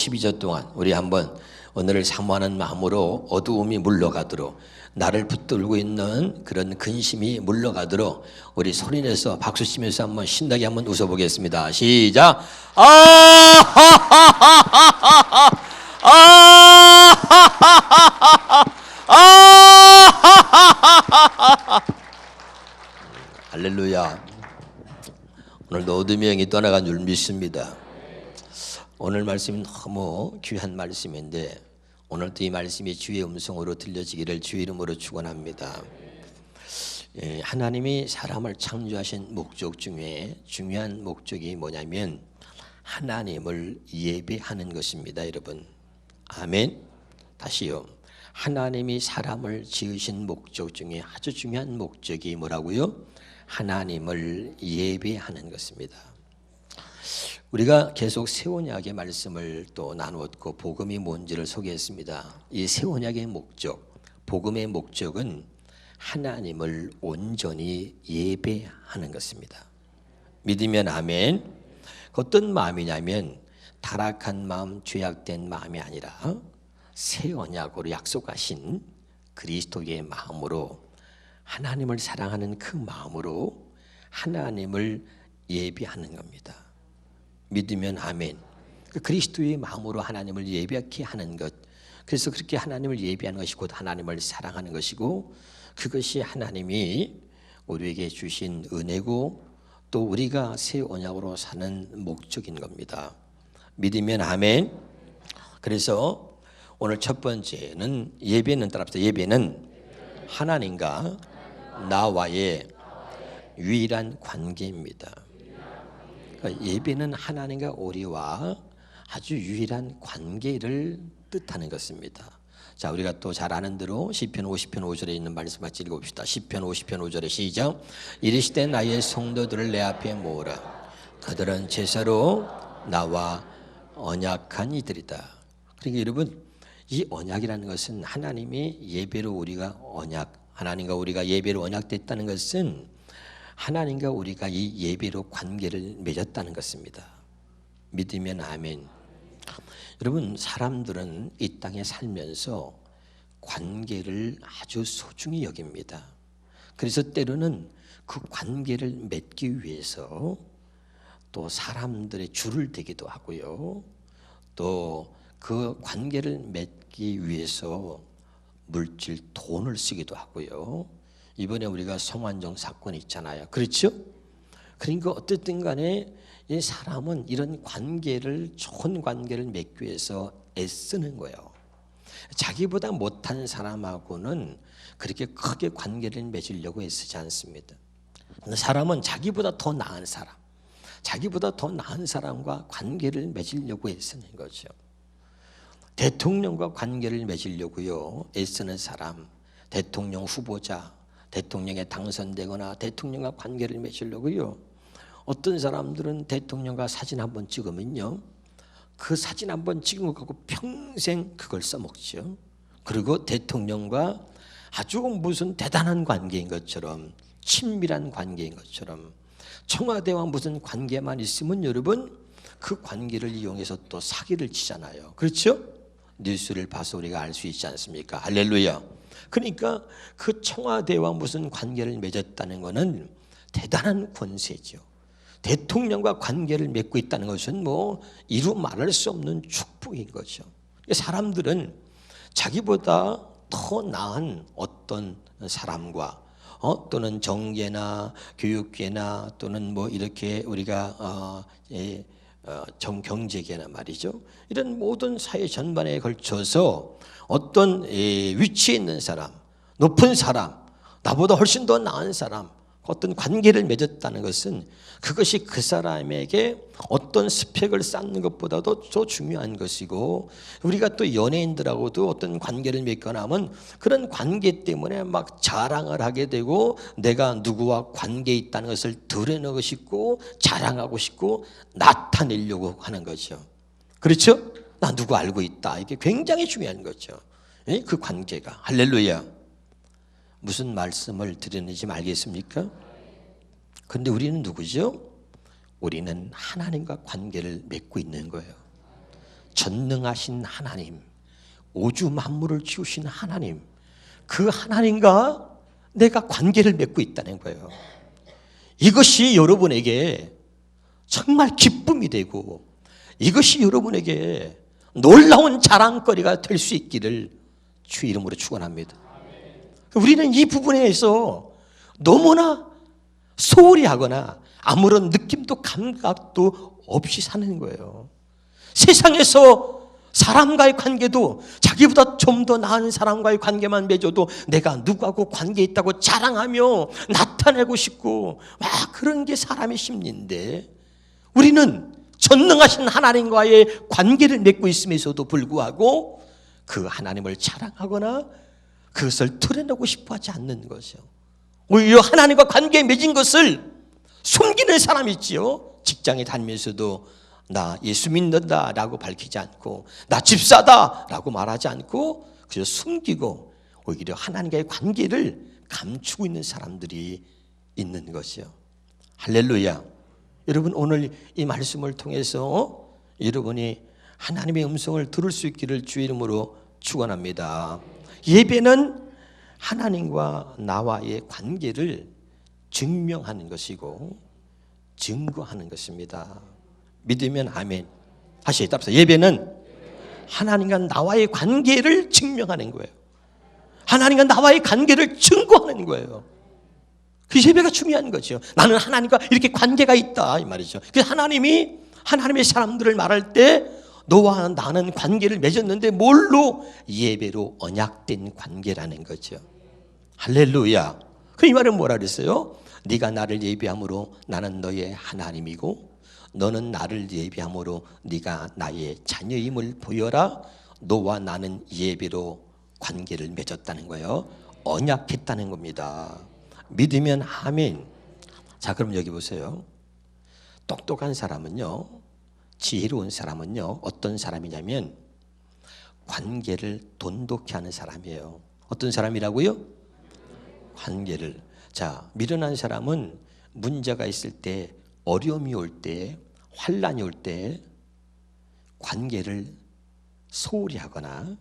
12주 동안 우리 한번 오늘을 사모하는 마음으로 어두움이 물러가도록, 나를 붙들고 있는 그런 근심이 물러가도록 우리 소리내서 박수치면서 한번 신나게 한번 웃어보겠습니다. 시작. 할렐루야. 오늘도 어둠의 영이 떠나간 줄 믿습니다. 오늘 말씀이 너무 귀한 말씀인데 오늘도 이 말씀이 주의 음성으로 들려지기를 주의 이름으로 축원합니다. 하나님이 사람을 창조하신 목적 중에 중요한 목적이 뭐냐면 하나님을 예배하는 것입니다. 여러분, 아멘. 다시요. 하나님이 사람을 지으신 목적 중에 아주 중요한 목적이 뭐라고요? 하나님을 예배하는 것입니다. 우리가 계속 새 언약의 말씀을 또 나누었고 복음이 뭔지를 소개했습니다. 이 새 언약의 목적, 복음의 목적은 하나님을 온전히 예배하는 것입니다. 믿으면 아멘. 어떤 마음이냐면 타락한 마음, 죄악된 마음이 아니라 새 언약으로 약속하신 그리스도의 마음으로, 하나님을 사랑하는 그 마음으로 하나님을 예배하는 겁니다. 믿으면 아멘. 그리스도의 마음으로 하나님을 예배하게 하는 것, 그래서 그렇게 하나님을 예배하는 것이 곧 하나님을 사랑하는 것이고, 그것이 하나님이 우리에게 주신 은혜고 또 우리가 새 언약으로 사는 목적인 겁니다. 믿으면 아멘. 그래서 오늘 첫 번째는 예배는, 따라합시다. 예배는 하나님과 나와의 유일한 관계입니다. 그러니까 예배는 하나님과 우리와 아주 유일한 관계를 뜻하는 것입니다. 자, 우리가 또 잘 아는 대로 시편 50편 5절에 있는 말씀 같이 읽어봅시다. 시편 50편 5절에 시작. 이르시되 나의 성도들을 내 앞에 모으라. 그들은 제사로 나와 언약한 이들이다. 그러니까 여러분, 이 언약이라는 것은 하나님이 예배로 우리가 하나님과 우리가 예배로 언약됐다는 것은 하나님과 우리가 이 예배로 관계를 맺었다는 것입니다. 믿으면 아멘. 여러분, 사람들은 이 땅에 살면서 관계를 아주 소중히 여깁니다. 그래서 때로는 그 관계를 맺기 위해서 또 사람들의 줄을 대기도 하고요. 또 그 관계를 맺기 위해서 물질, 돈을 쓰기도 하고요. 이번에 우리가 성완종 사건이 있잖아요. 그렇죠? 그러니까 어쨌든 간에 이 사람은 이런 관계를, 좋은 관계를 맺기 위해서 애쓰는 거예요. 자기보다 못한 사람하고는 그렇게 크게 관계를 맺으려고 애쓰지 않습니다. 사람은 자기보다 더 나은 사람, 자기보다 더 나은 사람과 관계를 맺으려고 애쓰는 거죠. 대통령과 관계를 맺으려고요 애쓰는 사람, 대통령 후보자, 대통령에 당선되거나 대통령과 관계를 맺으려고요. 어떤 사람들은 대통령과 사진 한번 찍으면요, 그 사진 한번 찍은 것 갖고 평생 그걸 써먹죠. 그리고 대통령과 아주 무슨 대단한 관계인 것처럼, 친밀한 관계인 것처럼, 청와대와 무슨 관계만 있으면 여러분 그 관계를 이용해서 또 사기를 치잖아요. 그렇죠? 뉴스를 봐서 우리가 알 수 있지 않습니까? 할렐루야. 그러니까 그 청와대와 무슨 관계를 맺었다는 것은 대단한 권세죠. 대통령과 관계를 맺고 있다는 것은 뭐 이루 말할 수 없는 축복인 거죠. 사람들은 자기보다 더 나은 어떤 사람과 또는 정계나 교육계나 또는 뭐 이렇게 우리가 경제계나 말이죠. 이런 모든 사회 전반에 걸쳐서 어떤 위치에 있는 사람, 높은 사람, 나보다 훨씬 더 나은 사람, 어떤 관계를 맺었다는 것은 그것이 그 사람에게 어떤 스펙을 쌓는 것보다도 더 중요한 것이고, 우리가 또 연예인들하고도 어떤 관계를 맺거나 하면 그런 관계 때문에 막 자랑을 하게 되고 내가 누구와 관계에 있다는 것을 드러내고 싶고 자랑하고 싶고 나타내려고 하는 거죠. 그렇죠? 나 누구 알고 있다. 이게 굉장히 중요한 거죠. 그 관계가. 할렐루야. 무슨 말씀을 드리는지 알겠습니까? 그런데 우리는 누구죠? 우리는 하나님과 관계를 맺고 있는 거예요. 전능하신 하나님, 우주 만물을 지으신 하나님, 그 하나님과 내가 관계를 맺고 있다는 거예요. 이것이 여러분에게 정말 기쁨이 되고 이것이 여러분에게 놀라운 자랑거리가 될 수 있기를 주 이름으로 축원합니다. 우리는 이 부분에서 너무나 소홀히 하거나 아무런 느낌도 감각도 없이 사는 거예요. 세상에서 사람과의 관계도 자기보다 좀 더 나은 사람과의 관계만 맺어도 내가 누구하고 관계 있다고 자랑하며 나타내고 싶고 막 그런 게 사람의 심리인데, 우리는 전능하신 하나님과의 관계를 맺고 있음에서도 불구하고 그 하나님을 자랑하거나 그것을 드러내고 싶어 하지 않는 거죠. 오히려 하나님과 관계에 맺은 것을 숨기는 사람이 있지요. 직장에 다니면서도 나 예수 믿는다 라고 밝히지 않고, 나 집사다 라고 말하지 않고 그저 숨기고 오히려 하나님과의 관계를 감추고 있는 사람들이 있는 것이요. 할렐루야. 여러분, 오늘 이 말씀을 통해서 여러분이 하나님의 음성을 들을 수 있기를 주의 이름으로 축원합니다. 예배는 하나님과 나와의 관계를 증명하는 것이고 증거하는 것입니다. 믿으면 아멘. 다시 답사. 예배는 하나님과 나와의 관계를 증명하는 거예요. 하나님과 나와의 관계를 증거하는 거예요. 그 예배가 중요한 거죠. 나는 하나님과 이렇게 관계가 있다 이 말이죠. 그 하나님이 하나님의 사람들을 말할 때 너와 나는 관계를 맺었는데 뭘로? 예배로 언약된 관계라는 거죠. 할렐루야. 그 이 말은 뭐라 그랬어요? 네가 나를 예배함으로 나는 너의 하나님이고 너는 나를 예배함으로 네가 나의 자녀임을 보여라. 너와 나는 예배로 관계를 맺었다는 거예요. 언약했다는 겁니다. 믿으면 아멘. 자, 그럼 여기 보세요. 똑똑한 사람은요, 지혜로운 사람은요, 어떤 사람이냐면 관계를 돈독히 하는 사람이에요. 어떤 사람이라고요? 관계를. 자, 미련한 사람은 문제가 있을 때, 어려움이 올 때, 환난이 올 때 관계를 소홀히 하거나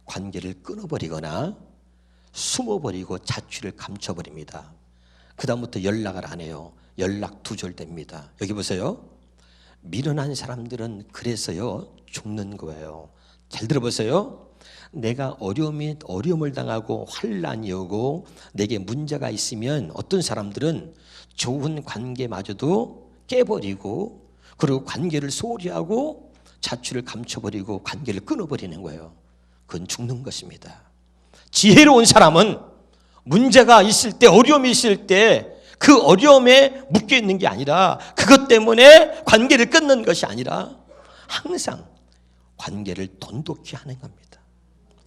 관계를 끊어버리거나 숨어버리고 자취를 감춰버립니다. 그 다음부터 연락을 안 해요. 연락 두절됩니다. 여기 보세요. 미련한 사람들은 그래서요 죽는 거예요. 잘 들어보세요. 내가 어려움을 당하고 환난이 오고 내게 문제가 있으면 어떤 사람들은 좋은 관계마저도 깨버리고 그리고 관계를 소홀히 하고 자취를 감춰버리고 관계를 끊어버리는 거예요. 그건 죽는 것입니다. 지혜로운 사람은 문제가 있을 때, 어려움이 있을 때 그 어려움에 묶여 있는 게 아니라, 그것 때문에 관계를 끊는 것이 아니라 항상 관계를 돈독히 하는 겁니다.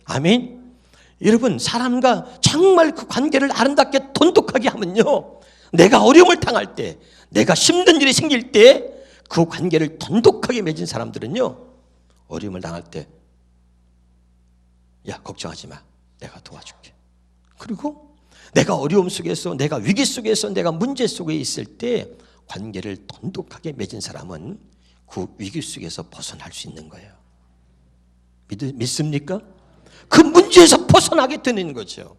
아멘. 여러분, 사람과 정말 그 관계를 아름답게 돈독하게 하면요, 내가 어려움을 당할 때, 내가 힘든 일이 생길 때 그 관계를 돈독하게 맺은 사람들은요, 어려움을 당할 때 야, 걱정하지 마, 내가 도와줄게. 그리고 내가 어려움 속에서, 내가 위기 속에서, 내가 문제 속에 있을 때 관계를 돈독하게 맺은 사람은 그 위기 속에서 벗어날 수 있는 거예요. 믿습니까? 그 문제에서 벗어나게 되는 거죠.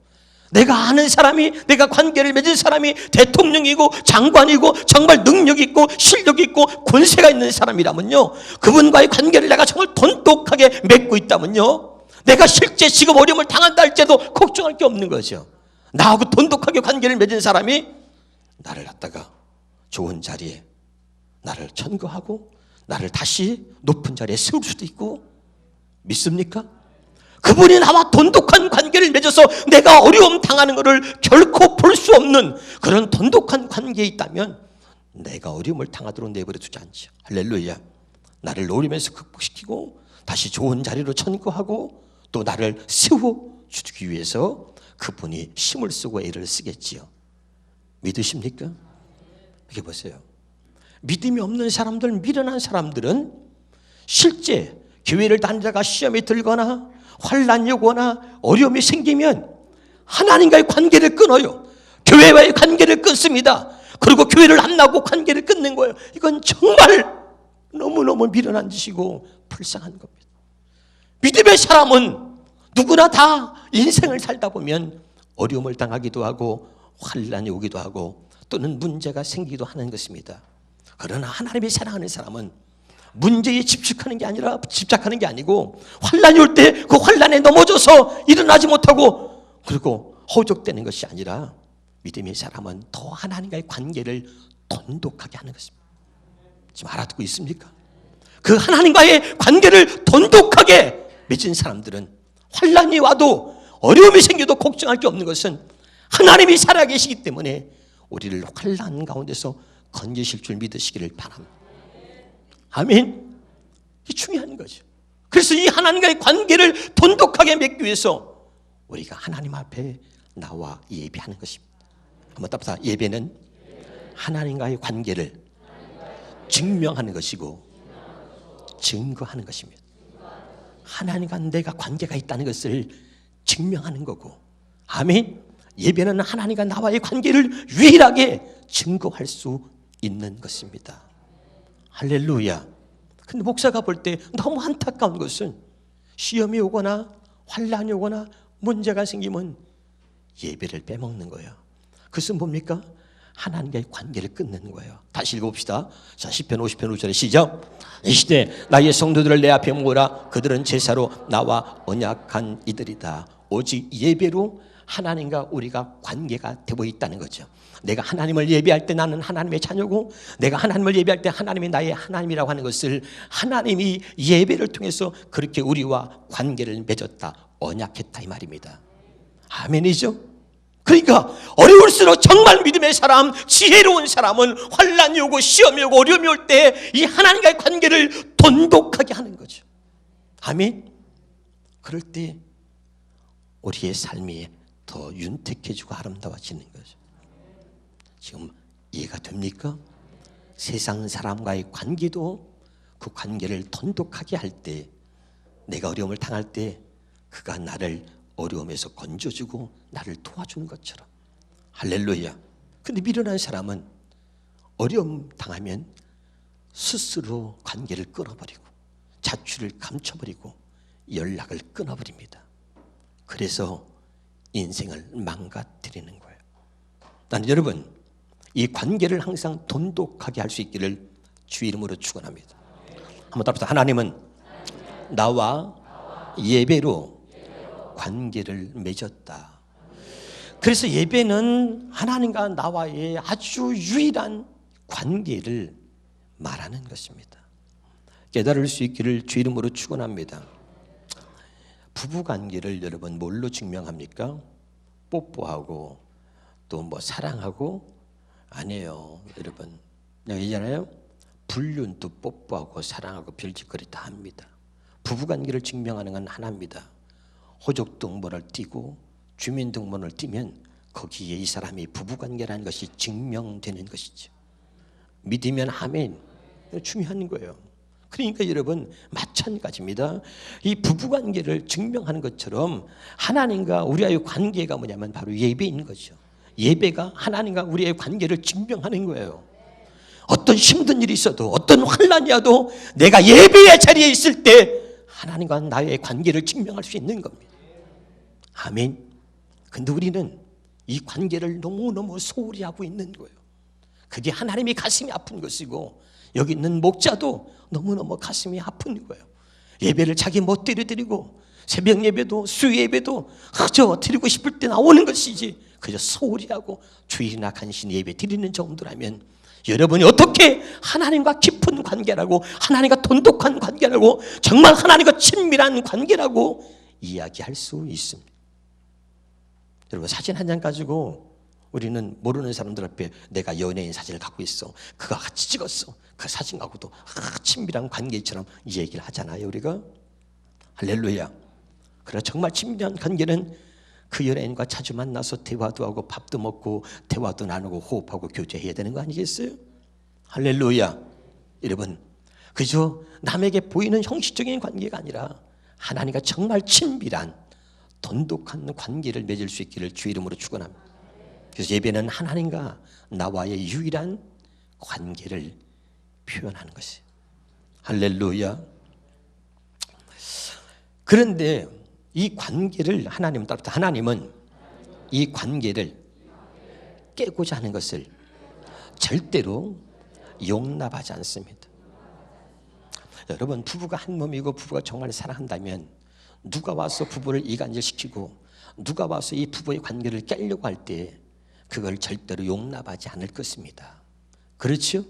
내가 아는 사람이, 내가 관계를 맺은 사람이 대통령이고 장관이고 정말 능력 있고 실력 있고 권세가 있는 사람이라면요, 그분과의 관계를 내가 정말 돈독하게 맺고 있다면요, 내가 실제 지금 어려움을 당한다 할지라도 걱정할 게 없는 거죠. 나하고 돈독하게 관계를 맺은 사람이 나를 갖다가 좋은 자리에 나를 천거하고 나를 다시 높은 자리에 세울 수도 있고. 믿습니까? 그분이 나와 돈독한 관계를 맺어서 내가 어려움 당하는 것을 결코 볼 수 없는 그런 돈독한 관계에 있다면 내가 어려움을 당하도록 내버려 두지 않죠. 할렐루야. 나를 노리면서 극복시키고 다시 좋은 자리로 천거하고 또 나를 세워주기 위해서 그분이 힘을 쓰고 애를 쓰겠지요. 믿으십니까? 이렇게 보세요. 믿음이 없는 사람들, 미련한 사람들은 실제 교회를 다니다가 시험이 들거나 환난이 오거나 어려움이 생기면 하나님과의 관계를 끊어요. 교회와의 관계를 끊습니다. 그리고 교회를 안 나오고 관계를 끊는 거예요. 이건 정말 너무너무 미련한 짓이고 불쌍한 겁니다. 믿음의 사람은 누구나 다 인생을 살다 보면 어려움을 당하기도 하고 환난이 오기도 하고 또는 문제가 생기기도 하는 것입니다. 그러나 하나님이 사랑하는 사람은 문제에 집착하는 게 아니고 환난이 올 때 그 환난에 넘어져서 일어나지 못하고 그리고 허우적대는 것이 아니라 믿음의 사람은 더 하나님과의 관계를 돈독하게 하는 것입니다. 지금 알아듣고 있습니까? 그 하나님과의 관계를 돈독하게 맺은 사람들은 환난이 와도 어려움이 생겨도 걱정할 게 없는 것은 하나님이 살아계시기 때문에 우리를 환난 가운데서 건지실 줄 믿으시기를 바랍니다. 아멘. 이게 중요한 거죠. 그래서 이 하나님과의 관계를 돈독하게 맺기 위해서 우리가 하나님 앞에 나와 예배하는 것입니다. 한번 따라서 예배는 하나님과의 관계를 증명하는 것이고 증거하는 것입니다. 하나님과 내가 관계가 있다는 것을 증명하는 거고, 아멘. 예배는 하나님과 나와의 관계를 유일하게 증거할 수 있는 것입니다. 할렐루야. 근데 목사가 볼 때 너무 안타까운 것은 시험이 오거나 환난이 오거나 문제가 생기면 예배를 빼먹는 거예요. 그것은 뭡니까? 하나님과의 관계를 끊는 거예요. 다시 읽어봅시다. 자, 시편 50편 5절에 시작. 이 시대 나의 성도들을 내 앞에 모으라. 그들은 제사로 나와 언약한 이들이다. 오직 예배로 하나님과 우리가 관계가 되고 있다는 거죠. 내가 하나님을 예배할 때 나는 하나님의 자녀고, 내가 하나님을 예배할 때 하나님이 나의 하나님이라고 하는 것을 하나님이 예배를 통해서 그렇게 우리와 관계를 맺었다, 언약했다 이 말입니다. 아멘이죠? 그러니까 어려울수록 정말 믿음의 사람, 지혜로운 사람은 환난이 오고 시험이 오고 어려움이 올 때 이 하나님과의 관계를 돈독하게 하는 거죠. 아멘. 그럴 때 우리의 삶이 더 윤택해지고 아름다워지는 거죠. 지금 이해가 됩니까? 세상 사람과의 관계도 그 관계를 돈독하게 할 때, 내가 어려움을 당할 때 그가 나를 어려움에서 건져주고 나를 도와주는 것처럼. 할렐루야. 근데 미련한 사람은 어려움 당하면 스스로 관계를 끊어버리고 자취를 감춰버리고 연락을 끊어버립니다. 그래서 인생을 망가뜨리는 거예요. 나는 여러분 이 관계를 항상 돈독하게 할 수 있기를 주 이름으로 축원합니다. 한번 따라서 하나님은 나와 예배로 관계를 맺었다. 그래서 예배는 하나님과 나와의 아주 유일한 관계를 말하는 것입니다. 깨달을 수 있기를 주 이름으로 축원합니다. 부부관계를 여러분 뭘로 증명합니까? 뽀뽀하고 또 뭐 사랑하고 아니에요. 여러분 내가 얘기하잖아요. 불륜도 뽀뽀하고 사랑하고 별짓거리 다 합니다. 부부관계를 증명하는 건 하나입니다. 호적등본을 띄고 주민등본을 띄면 거기에 이 사람이 부부관계라는 것이 증명되는 것이죠. 믿으면 아멘. 중요한 거예요. 그러니까 여러분 마찬가지입니다. 이 부부관계를 증명하는 것처럼 하나님과 우리와의 관계가 뭐냐면 바로 예배인 거죠. 예배가 하나님과 우리의 관계를 증명하는 거예요. 어떤 힘든 일이 있어도 어떤 환난이 와도 내가 예배의 자리에 있을 때 하나님과 나의 관계를 증명할 수 있는 겁니다. 아멘. 근데 우리는 이 관계를 너무너무 소홀히 하고 있는 거예요. 그게 하나님이 가슴이 아픈 것이고 여기 있는 목자도 너무너무 가슴이 아픈 거예요. 예배를 자기 멋대로 드리고 새벽 예배도 수요 예배도 그저 드리고 싶을 때 나오는 것이지 그저 소홀히 하고 주일이나 간신히 예배 드리는 정도라면 여러분이 어떻게 하나님과 깊은 관계라고, 하나님과 돈독한 관계라고, 정말 하나님과 친밀한 관계라고 이야기할 수 있습니다. 여러분 사진 한 장 가지고 우리는 모르는 사람들 앞에 내가 연예인 사진을 갖고 있어, 그가 같이 찍었어, 그 사진 갖고도 친밀한 관계처럼 이 얘기를 하잖아요. 우리가 할렐루야. 그러나 정말 친밀한 관계는 그 연예인과 자주 만나서 대화도 하고 밥도 먹고 대화도 나누고 호흡하고 교제해야 되는 거 아니겠어요? 할렐루야. 여러분 그저 남에게 보이는 형식적인 관계가 아니라 하나님과 정말 친밀한 돈독한 관계를 맺을 수 있기를 주 이름으로 축원합니다. 그래서 예배는 하나님과 나와의 유일한 관계를 표현하는 것이에요. 할렐루야. 그런데 이 관계를 하나님은 따릅니다. 하나님은 이 관계를 깨고자 하는 것을 절대로 용납하지 않습니다. 여러분, 부부가 한 몸이고 부부가 정말 사랑한다면 누가 와서 부부를 이간질시키고 누가 와서 이 부부의 관계를 깨려고 할 때 그걸 절대로 용납하지 않을 것입니다. 그렇죠?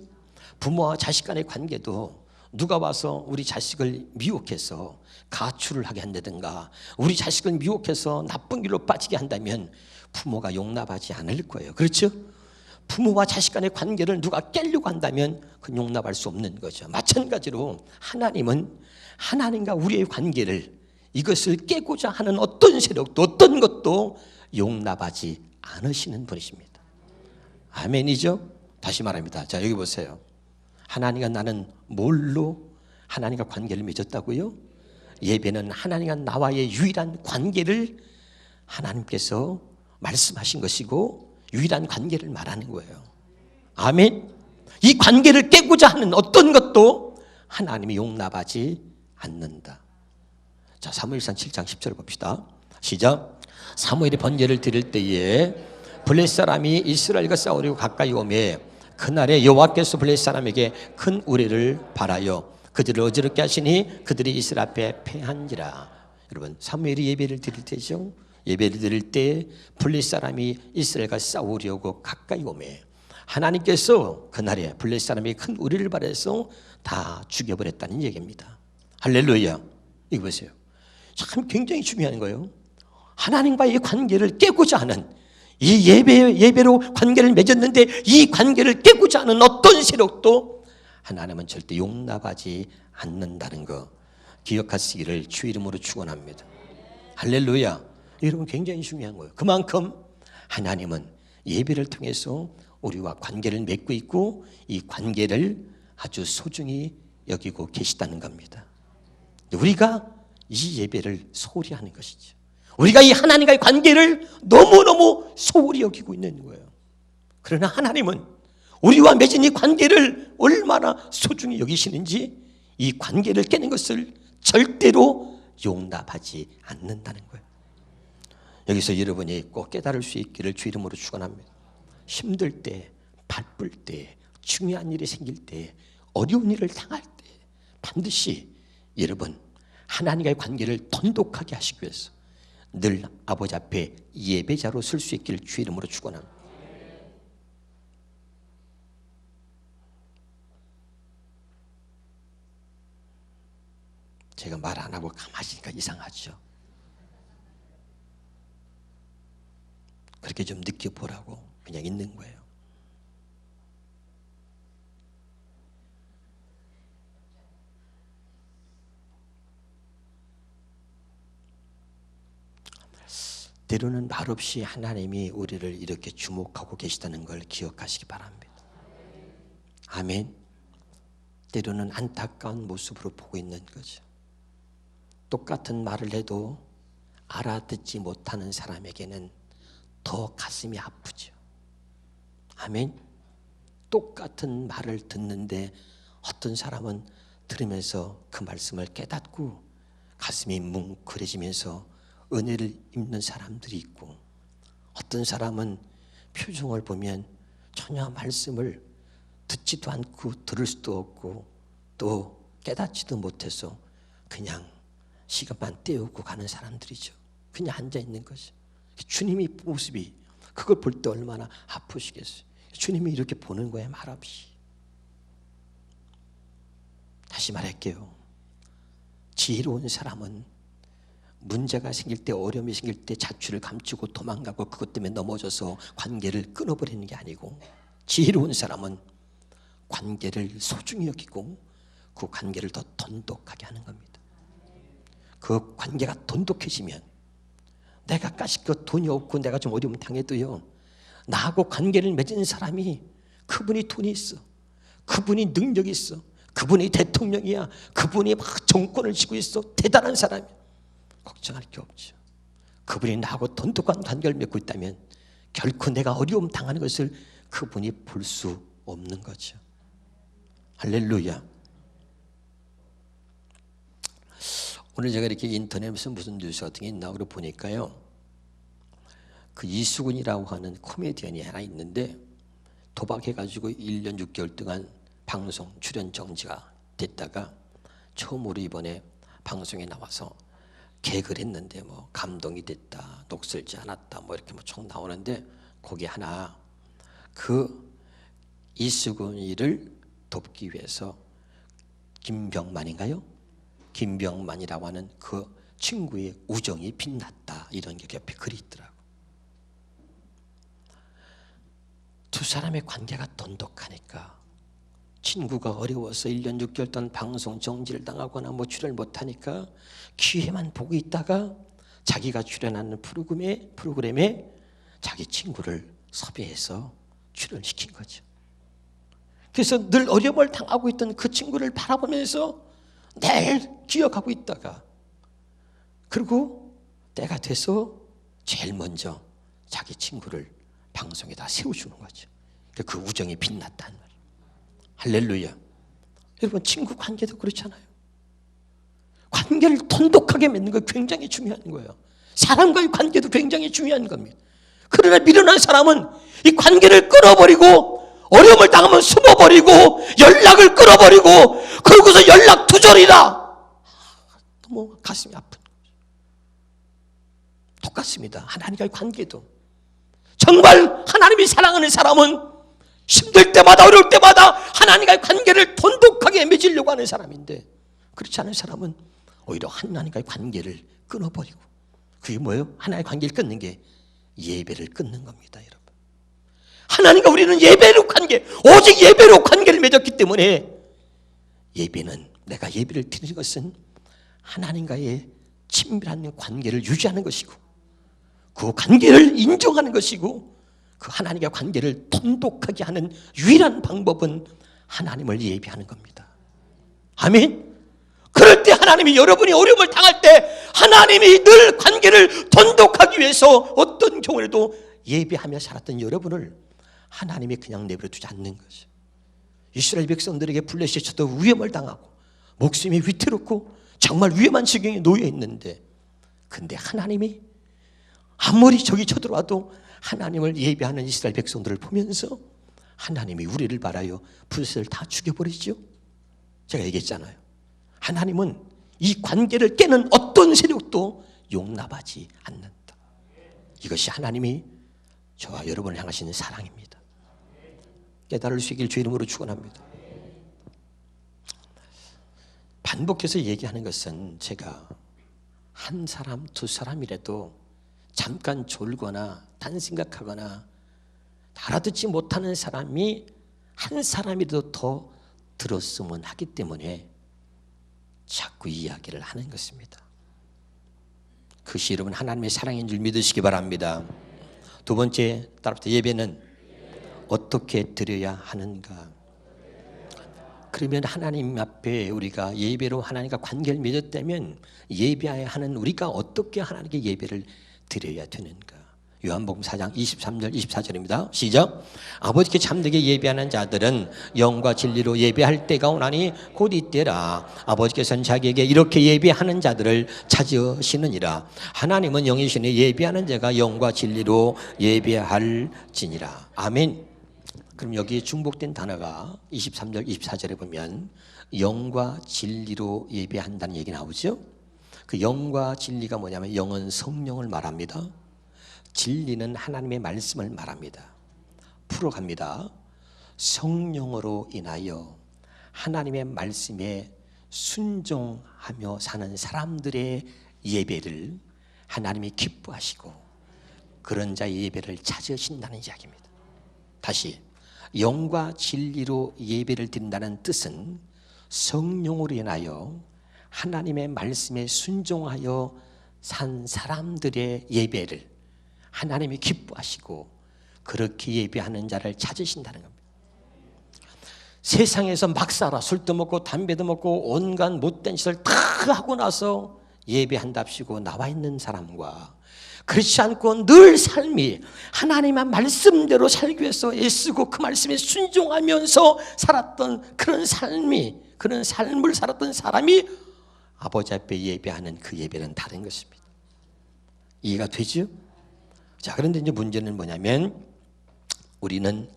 부모와 자식 간의 관계도 누가 와서 우리 자식을 미혹해서 가출을 하게 한다든가 우리 자식을 미혹해서 나쁜 길로 빠지게 한다면 부모가 용납하지 않을 거예요. 그렇죠? 부모와 자식 간의 관계를 누가 깨려고 한다면 그건 용납할 수 없는 거죠. 마찬가지로 하나님은 하나님과 우리의 관계를 이것을 깨고자 하는 어떤 세력도 어떤 것도 용납하지 않으시는 분이십니다. 아멘이죠? 다시 말합니다. 자, 여기 보세요. 하나님과 나는 뭘로 하나님과 관계를 맺었다고요? 예배는 하나님과 나와의 유일한 관계를 하나님께서 말씀하신 것이고 유일한 관계를 말하는 거예요. 아멘. 이 관계를 깨고자 하는 어떤 것도 하나님이 용납하지 않는다. 자, 사무엘상 7장 10절을 봅시다. 시작. 사무엘이 번제를 드릴 때에 블레셋 사람이 이스라엘과 싸우려고 가까이 오매 그날에 여호와께서 블레셋 사람에게 큰 우레를 발하여 그들을 어지럽게 하시니 그들이 이스라엘 앞에 패한지라. 여러분, 사무엘이 예배를 드릴 때죠. 예배를 드릴 때 블레셋 사람이 이스라엘과 싸우려고 가까이 오매 하나님께서 그날에 블레셋 사람이 큰 우레를 발해서 다 죽여버렸다는 얘기입니다. 할렐루야. 이거 보세요. 참 굉장히 중요한 거예요. 하나님과의 관계를 깨고자 하는 이 예배로 관계를 맺었는데 이 관계를 깨고자 하는 어떤 세력도 하나님은 절대 용납하지 않는다는 거 기억하시기를 주 이름으로 축원합니다. 할렐루야. 여러분, 굉장히 중요한 거예요. 그만큼 하나님은 예배를 통해서 우리와 관계를 맺고 있고 이 관계를 아주 소중히 여기고 계시다는 겁니다. 우리가 이 예배를 소홀히 하는 것이죠. 우리가 이 하나님과의 관계를 너무너무 소홀히 여기고 있는 거예요. 그러나 하나님은 우리와 맺은 이 관계를 얼마나 소중히 여기시는지 이 관계를 깨는 것을 절대로 용납하지 않는다는 거예요. 여기서 여러분이 꼭 깨달을 수 있기를 주 이름으로 축원합니다. 힘들 때, 바쁠 때, 중요한 일이 생길 때, 어려운 일을 당할 때 반드시 여러분 하나님과의 관계를 돈독하게 하시기 위해서 늘 아버지 앞에 예배자로 설 수 있기를 주 이름으로 축원합니다. 제가 말 안 하고 가만히 있으니까 이상하죠. 그렇게 좀 느껴보라고 그냥 있는 거예요. 때로는 말없이 하나님이 우리를 이렇게 주목하고 계시다는 걸 기억하시기 바랍니다. 아멘. 때로는 안타까운 모습으로 보고 있는 거죠. 똑같은 말을 해도 알아듣지 못하는 사람에게는 더 가슴이 아프죠. 아멘. 똑같은 말을 듣는데 어떤 사람은 들으면서 그 말씀을 깨닫고 가슴이 뭉클해지면서 은혜를 입는 사람들이 있고 어떤 사람은 표정을 보면 전혀 말씀을 듣지도 않고 들을 수도 없고 또 깨닫지도 못해서 그냥 시간만 때우고 가는 사람들이죠. 그냥 앉아있는 거죠. 주님이 모습이 그걸 볼 때 얼마나 아프시겠어요. 주님이 이렇게 보는 거예요. 말없이. 다시 말할게요. 지혜로운 사람은 문제가 생길 때 어려움이 생길 때 자취를 감추고 도망가고 그것 때문에 넘어져서 관계를 끊어버리는 게 아니고 지혜로운 사람은 관계를 소중히 여기고 그 관계를 더 돈독하게 하는 겁니다. 그 관계가 돈독해지면 내가 까짓것 돈이 없고 내가 좀 어려움 당해도요 나하고 관계를 맺은 사람이 그분이 돈이 있어 그분이 능력이 있어 그분이 대통령이야 그분이 막 정권을 쥐고 있어 대단한 사람이야 걱정할 게 없죠. 그분이 나하고 돈독한 관계를 맺고 있다면 결코 내가 어려움 당하는 것을 그분이 볼 수 없는 거죠. 할렐루야. 오늘 제가 이렇게 인터넷에 무슨 뉴스 같은 게 있나 그러 보니까요, 그 이수근이라고 하는 코미디언이 하나 있는데 도박해가지고 1년 6개월 동안 방송 출연 정지가 됐다가 처음으로 이번에 방송에 나와서 개그를 했는데 뭐 감동이 됐다, 녹슬지 않았다, 뭐 이렇게 뭐 총 나오는데 거기 하나 그 이수근이를 돕기 위해서 김병만인가요? 김병만이라고 하는 그 친구의 우정이 빛났다, 이런 게 옆에 글이 있더라고. 두 사람의 관계가 돈독하니까 친구가 어려워서 1년 6개월 동안 방송 정지를 당하거나 뭐 출연을 못하니까 기회만 보고 있다가 자기가 출연하는 프로그램에 자기 친구를 섭외해서 출연시킨 거죠. 그래서 늘 어려움을 당하고 있던 그 친구를 바라보면서 늘 기억하고 있다가 그리고 때가 돼서 제일 먼저 자기 친구를 방송에다 세워주는 거죠. 그 우정이 빛났다는 말이에요. 할렐루야. 여러분, 친구 관계도 그렇잖아요. 관계를 돈독하게 맺는 거 굉장히 중요한 거예요. 사람과의 관계도 굉장히 중요한 겁니다. 그러나 미련한 사람은 이 관계를 끊어버리고 어려움을 당하면 숨어버리고 연락을 끊어버리고 그러고서 연락 두절이라. 너무 가슴이 아픈 거죠. 똑같습니다. 하나님과의 관계도 정말 하나님이 사랑하는 사람은 힘들 때마다 어려울 때마다 하나님과의 관계를 돈독하게 맺으려고 하는 사람인데, 그렇지 않은 사람은 오히려 하나님과의 관계를 끊어버리고, 그게 뭐예요? 하나님의 관계를 끊는 게 예배를 끊는 겁니다, 여러분. 하나님과 우리는 예배로 관계, 오직 예배로 관계를 맺었기 때문에 예배는, 내가 예배를 드리는 것은 하나님과의 친밀한 관계를 유지하는 것이고 그 관계를 인정하는 것이고 그 하나님과 관계를 돈독하게 하는 유일한 방법은 하나님을 예배하는 겁니다. 아멘. 그럴 때 하나님이, 여러분이 어려움을 당할 때 하나님이 늘 관계를 돈독하기 위해서 어떤 경우에도 예배하며 살았던 여러분을 하나님이 그냥 내버려 두지 않는 거죠. 이스라엘 백성들에게 블레셋이 쳐도 위험을 당하고 목숨이 위태롭고 정말 위험한 지경에 놓여 있는데, 근데 하나님이 아무리 적이 쳐들어와도 하나님을 예배하는 이스라엘 백성들을 보면서 하나님이 우리를 바라여 블레셋을 다 죽여버리죠. 제가 얘기했잖아요. 하나님은 이 관계를 깨는 어떤 세력도 용납하지 않는다. 이것이 하나님이 저와 여러분을 향하시는 사랑입니다. 깨달을 수 있길 주 이름으로 축원합니다. 반복해서 얘기하는 것은, 제가 한 사람 두 사람이라도 잠깐 졸거나 딴 생각하거나 알아듣지 못하는 사람이 한 사람이라도 더 들었으면 하기 때문에 자꾸 이야기를 하는 것입니다. 그것이 여러분 하나님의 사랑인 줄 믿으시기 바랍니다. 두 번째, 따라붙어 예배는 어떻게 드려야 하는가? 그러면 하나님 앞에 우리가 예배로 하나님과 관계를 맺었다면 예배해야 하는 우리가 어떻게 하나님께 예배를 드려야 되는가? 요한복음 4장 23절 24절입니다. 시작. 아버지께 참되게 예배하는 자들은 영과 진리로 예배할 때가 오나니 곧 이때라. 아버지께서는 자기에게 이렇게 예배하는 자들을 찾으시느니라. 하나님은 영이시니 예배하는 자가 영과 진리로 예배할지니라. 아멘. 그럼 여기 중복된 단어가 23절 24절에 보면 영과 진리로 예배한다는 얘기 나오죠. 그 영과 진리가 뭐냐면, 영은 성령을 말합니다. 진리는 하나님의 말씀을 말합니다. 풀어갑니다. 성령으로 인하여 하나님의 말씀에 순종하며 사는 사람들의 예배를 하나님이 기뻐하시고 그런 자의 예배를 찾으신다는 이야기입니다. 다시, 영과 진리로 예배를 드린다는 뜻은 성령으로 인하여 하나님의 말씀에 순종하여 산 사람들의 예배를 하나님이 기뻐하시고 그렇게 예배하는 자를 찾으신다는 겁니다. 세상에서 막 살아 술도 먹고 담배도 먹고 온갖 못된 짓을 다 하고 나서 예배한답시고 나와 있는 사람과, 그렇지 않고 늘 삶이 하나님의 말씀대로 살기 위해서 애쓰고 그 말씀에 순종하면서 살았던 그런 삶을 살았던 사람이 아버지 앞에 예배하는 그 예배는 다른 것입니다. 이해가 되죠? 자, 그런데 이제 문제는 뭐냐면 우리는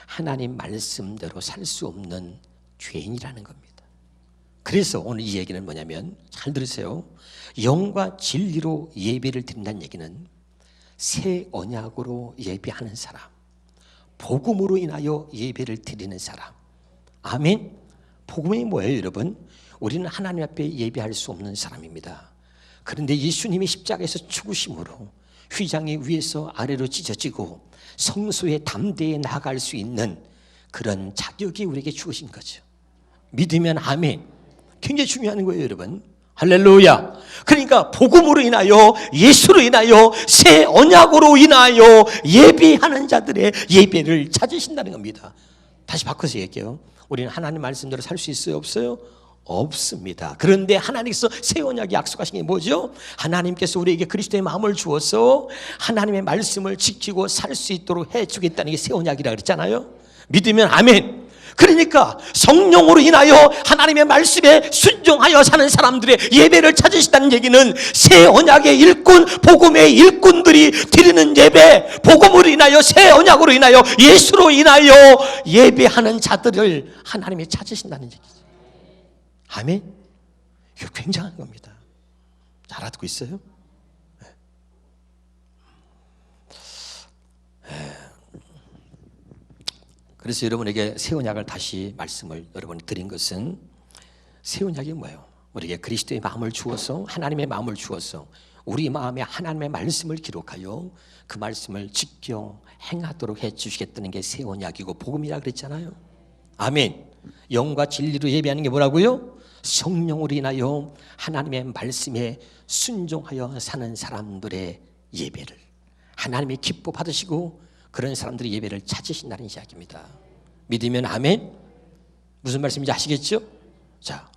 하나님 말씀대로 살 수 없는 죄인이라는 겁니다. 그래서 오늘 이 얘기는 뭐냐면, 잘 들으세요. 영과 진리로 예배를 드린다는 얘기는 새 언약으로 예배하는 사람, 복음으로 인하여 예배를 드리는 사람. 아멘. 복음이 뭐예요, 여러분? 우리는 하나님 앞에 예배할 수 없는 사람입니다. 그런데 예수님이 십자가에서 죽으심으로 휘장이 위에서 아래로 찢어지고 성소에 담대히 나아갈 수 있는 그런 자격이 우리에게 주어진 거죠. 믿으면 아멘. 굉장히 중요한 거예요, 여러분. 할렐루야. 그러니까 복음으로 인하여, 예수로 인하여, 새 언약으로 인하여 예배하는 자들의 예배를 찾으신다는 겁니다. 다시 바꿔서 얘기해요. 우리는 하나님 말씀대로 살 수 있어요, 없어요? 없습니다. 그런데 하나님께서 새 언약에 약속하신 게 뭐죠? 하나님께서 우리에게 그리스도의 마음을 주어서 하나님의 말씀을 지키고 살 수 있도록 해주겠다는 게 새 언약이라고 그랬잖아요. 믿으면 아멘. 그러니까 성령으로 인하여 하나님의 말씀에 순종하여 사는 사람들의 예배를 찾으시다는 얘기는 새 언약의 일꾼, 복음의 일꾼들이 드리는 예배, 복음으로 인하여, 새 언약으로 인하여, 예수로 인하여 예배하는 자들을 하나님이 찾으신다는 얘기죠. 아멘. 이거 굉장한 겁니다. 잘 알아듣고 있어요? 그래서 여러분에게 새 언약을 다시 말씀을 여러분이 드린 것은, 새 언약이 뭐예요? 우리에게 그리스도의 마음을 주어서, 하나님의 마음을 주어서 우리 마음에 하나님의 말씀을 기록하여 그 말씀을 지켜 행하도록 해주시겠다는 게 새 언약이고 복음이라 그랬잖아요. 아멘. 영과 진리로 예배하는 게 뭐라고요? 성령으로 인하여 하나님의 말씀에 순종하여 사는 사람들의 예배를 하나님이 기뻐 받으시고 그런 사람들의 예배를 찾으신다는 이야기입니다. 믿으면 아멘. 무슨 말씀인지 아시겠죠? 자,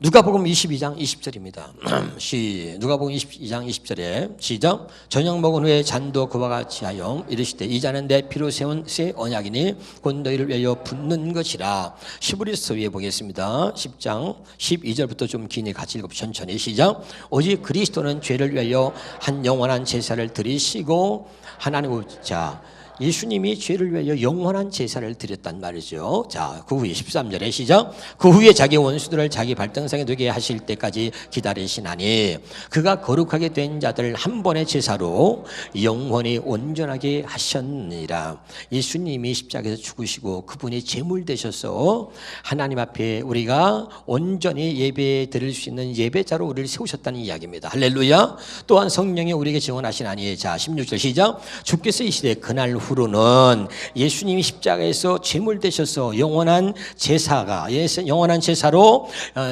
누가복음 22장 20절입니다. 누가복음 22장 20절에 시작. 저녁 먹은 후에 잔도 그와 같이 하여 이르시되 이 잔은 내 피로 세운 새 언약이니 곧 너희를 위하여 붓는 것이라. 히브리서 위에 보겠습니다. 10장 12절부터 좀 기니 같이 읽어 천천히 시작. 오직 그리스도는 죄를 위하여 한 영원한 제사를 드리시고 하나님, 자, 예수님이 죄를 위하여 영원한 제사를 드렸단 말이죠. 자, 그 후에 13절에 시작. 그 후에 자기 원수들을 자기 발등상에 두게 하실 때까지 기다리시나니 그가 거룩하게 된 자들 한 번의 제사로 영원히 온전하게 하셨느니라. 예수님이 십자가에서 죽으시고 그분이 제물 되셔서 하나님 앞에 우리가 온전히 예배 드릴 수 있는 예배자로 우리를 세우셨다는 이야기입니다. 할렐루야. 또한 성령이 우리에게 증언하시나니, 자, 16절 시작. 주께서 이 시대 그날 후로는 예수님이 십자가에서 제물 되셔서 영원한 제사가, 영원한 제사로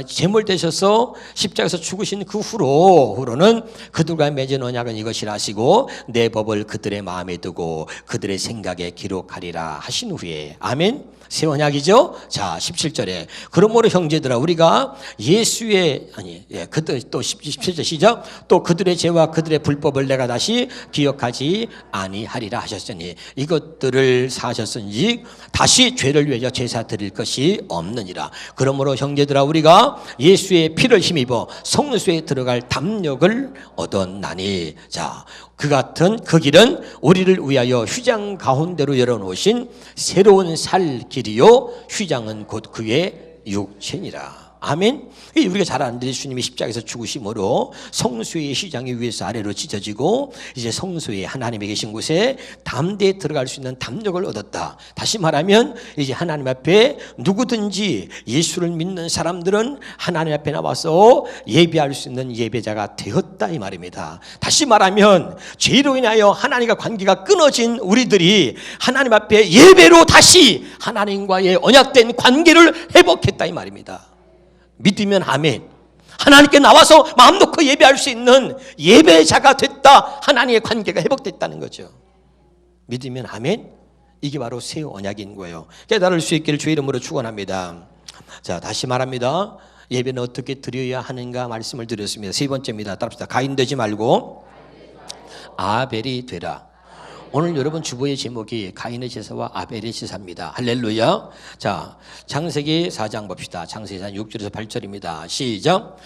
제물 되셔서 십자가에서 죽으신 그 후로는 그들과 맺은 언약은 이것이라 하시고 내 법을 그들의 마음에 두고 그들의 생각에 기록하리라 하신 후에, 아멘. 새 언약이죠. 자, 17절에 그러므로 형제들아 우리가 예수의 그들, 또 17절 시작. 또 그들의 죄와 그들의 불법을 내가 다시 기억하지 아니하리라 하셨으니 이것들을 사하셨은지 다시 죄를 위하여 제사 드릴 것이 없느니라. 그러므로 형제들아 우리가 예수의 피를 힘입어 성소에 들어갈 담력을 얻었나니, 자, 그 같은 그 길은 우리를 위하여 휘장 가운데로 열어놓으신 새로운 살 길이요 휘장은 곧 그의 육체니라. 아멘. 우리가 잘 아는데 예수님이 십자가에서 죽으심으로 성소의 휘장이 위에서 아래로 찢어지고 이제 성소에 하나님이 계신 곳에 담대히 들어갈 수 있는 담력을 얻었다. 다시 말하면 이제 하나님 앞에 누구든지 예수를 믿는 사람들은 하나님 앞에 나와서 예배할 수 있는 예배자가 되었다 이 말입니다. 다시 말하면 죄로 인하여 하나님과 관계가 끊어진 우리들이 하나님 앞에 예배로 다시 하나님과의 언약된 관계를 회복했다 이 말입니다. 믿으면 아멘. 하나님께 나와서 마음 놓고 예배할 수 있는 예배자가 됐다. 하나님의 관계가 회복됐다는 거죠. 믿으면 아멘. 이게 바로 새 언약인 거예요. 깨달을 수 있기를 주의 이름으로 축원합니다. 자, 다시 말합니다. 예배는 어떻게 드려야 하는가 말씀을 드렸습니다. 세 번째입니다. 따라합시다. 가인 되지 말고 아벨이 되라. 오늘 여러분 주보의 제목이 가인의 제사와 아벨의 제사입니다. 할렐루야. 자, 창세기 4장 봅시다. 창세기 4장 6절에서 8절입니다. 시작.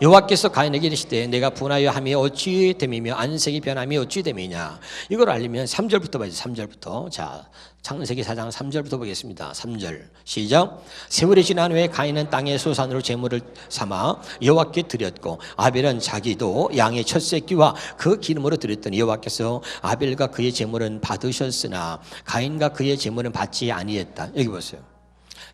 여호와께서 가인에게 이르시되 내가 분하여 함이 어찌 됨이며 안색이 변함이 어찌 됨이냐. 이걸 알리면 3절부터 봐야죠. 3절부터. 자, 창세기 4장 3절부터 보겠습니다. 3절 시작. 세월이 지난 후에 가인은 땅의 소산으로 제물을 삼아 여호와께 드렸고 아벨은 자기도 양의 첫 새끼와 그 기름으로 드렸더니 여호와께서 아벨과 그의 제물은 받으셨으나 가인과 그의 제물은 받지 아니했다. 여기 보세요.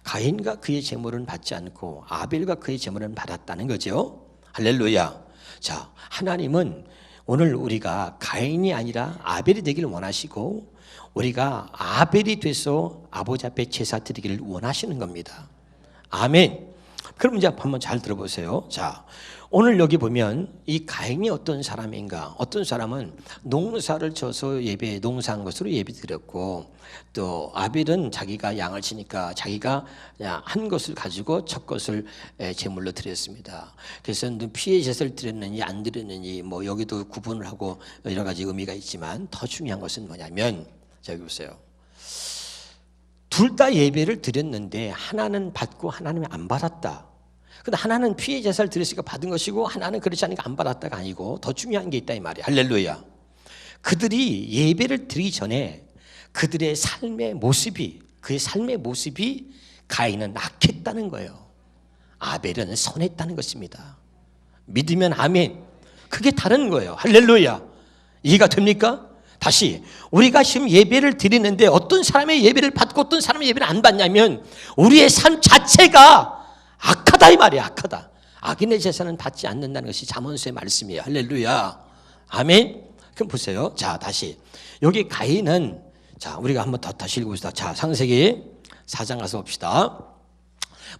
가인과 그의 제물은 받지 않고 아벨과 그의 제물은 받았다는 거죠. 할렐루야. 자, 하나님은 오늘 우리가 가인이 아니라 아벨이 되기를 원하시고 우리가 아벨이 돼서 아버지 앞에 제사 드리기를 원하시는 겁니다. 아멘. 그럼 이제 한번 잘 들어보세요. 자, 오늘 여기 보면 이 가인이 어떤 사람인가? 어떤 사람은 농사를 져서 예배, 농사한 것으로 예배 드렸고, 또 아벨은 자기가 양을 치니까 자기가 한 것을 가지고 첫 것을 제물로 드렸습니다. 그래서 피의 제사를 드렸느니 안 드렸느니 뭐 여기도 구분을 하고 여러 가지 의미가 있지만 더 중요한 것은 뭐냐면, 자 여기 보세요. 둘 다 예배를 드렸는데 하나는 받고 하나는 안 받았다. 근데 하나는 피의 제사를 드렸으니까 받은 것이고 하나는 그렇지 않으니까 안 받았다가 아니고 더 중요한 게 있다 이 말이야. 할렐루야. 그들이 예배를 드리기 전에 그들의 삶의 모습이, 그의 삶의 모습이 가인은 악했다는 거예요. 아벨은 선했다는 것입니다. 믿으면 아멘. 그게 다른 거예요. 할렐루야. 이해가 됩니까? 다시 우리가 지금 예배를 드리는데 어떤 사람의 예배를 받고 어떤 사람의 예배를 안 받냐면 우리의 삶 자체가 악하다 이 말이야. 악하다. 악인의 제사는 받지 않는다는 것이 잠언서의 말씀이에요. 할렐루야. 아멘. 그럼 보세요. 자, 다시 여기 가인은, 자 우리가 한번 더 다시 읽어봅시다. 자, 창세기 4장 가서 봅시다.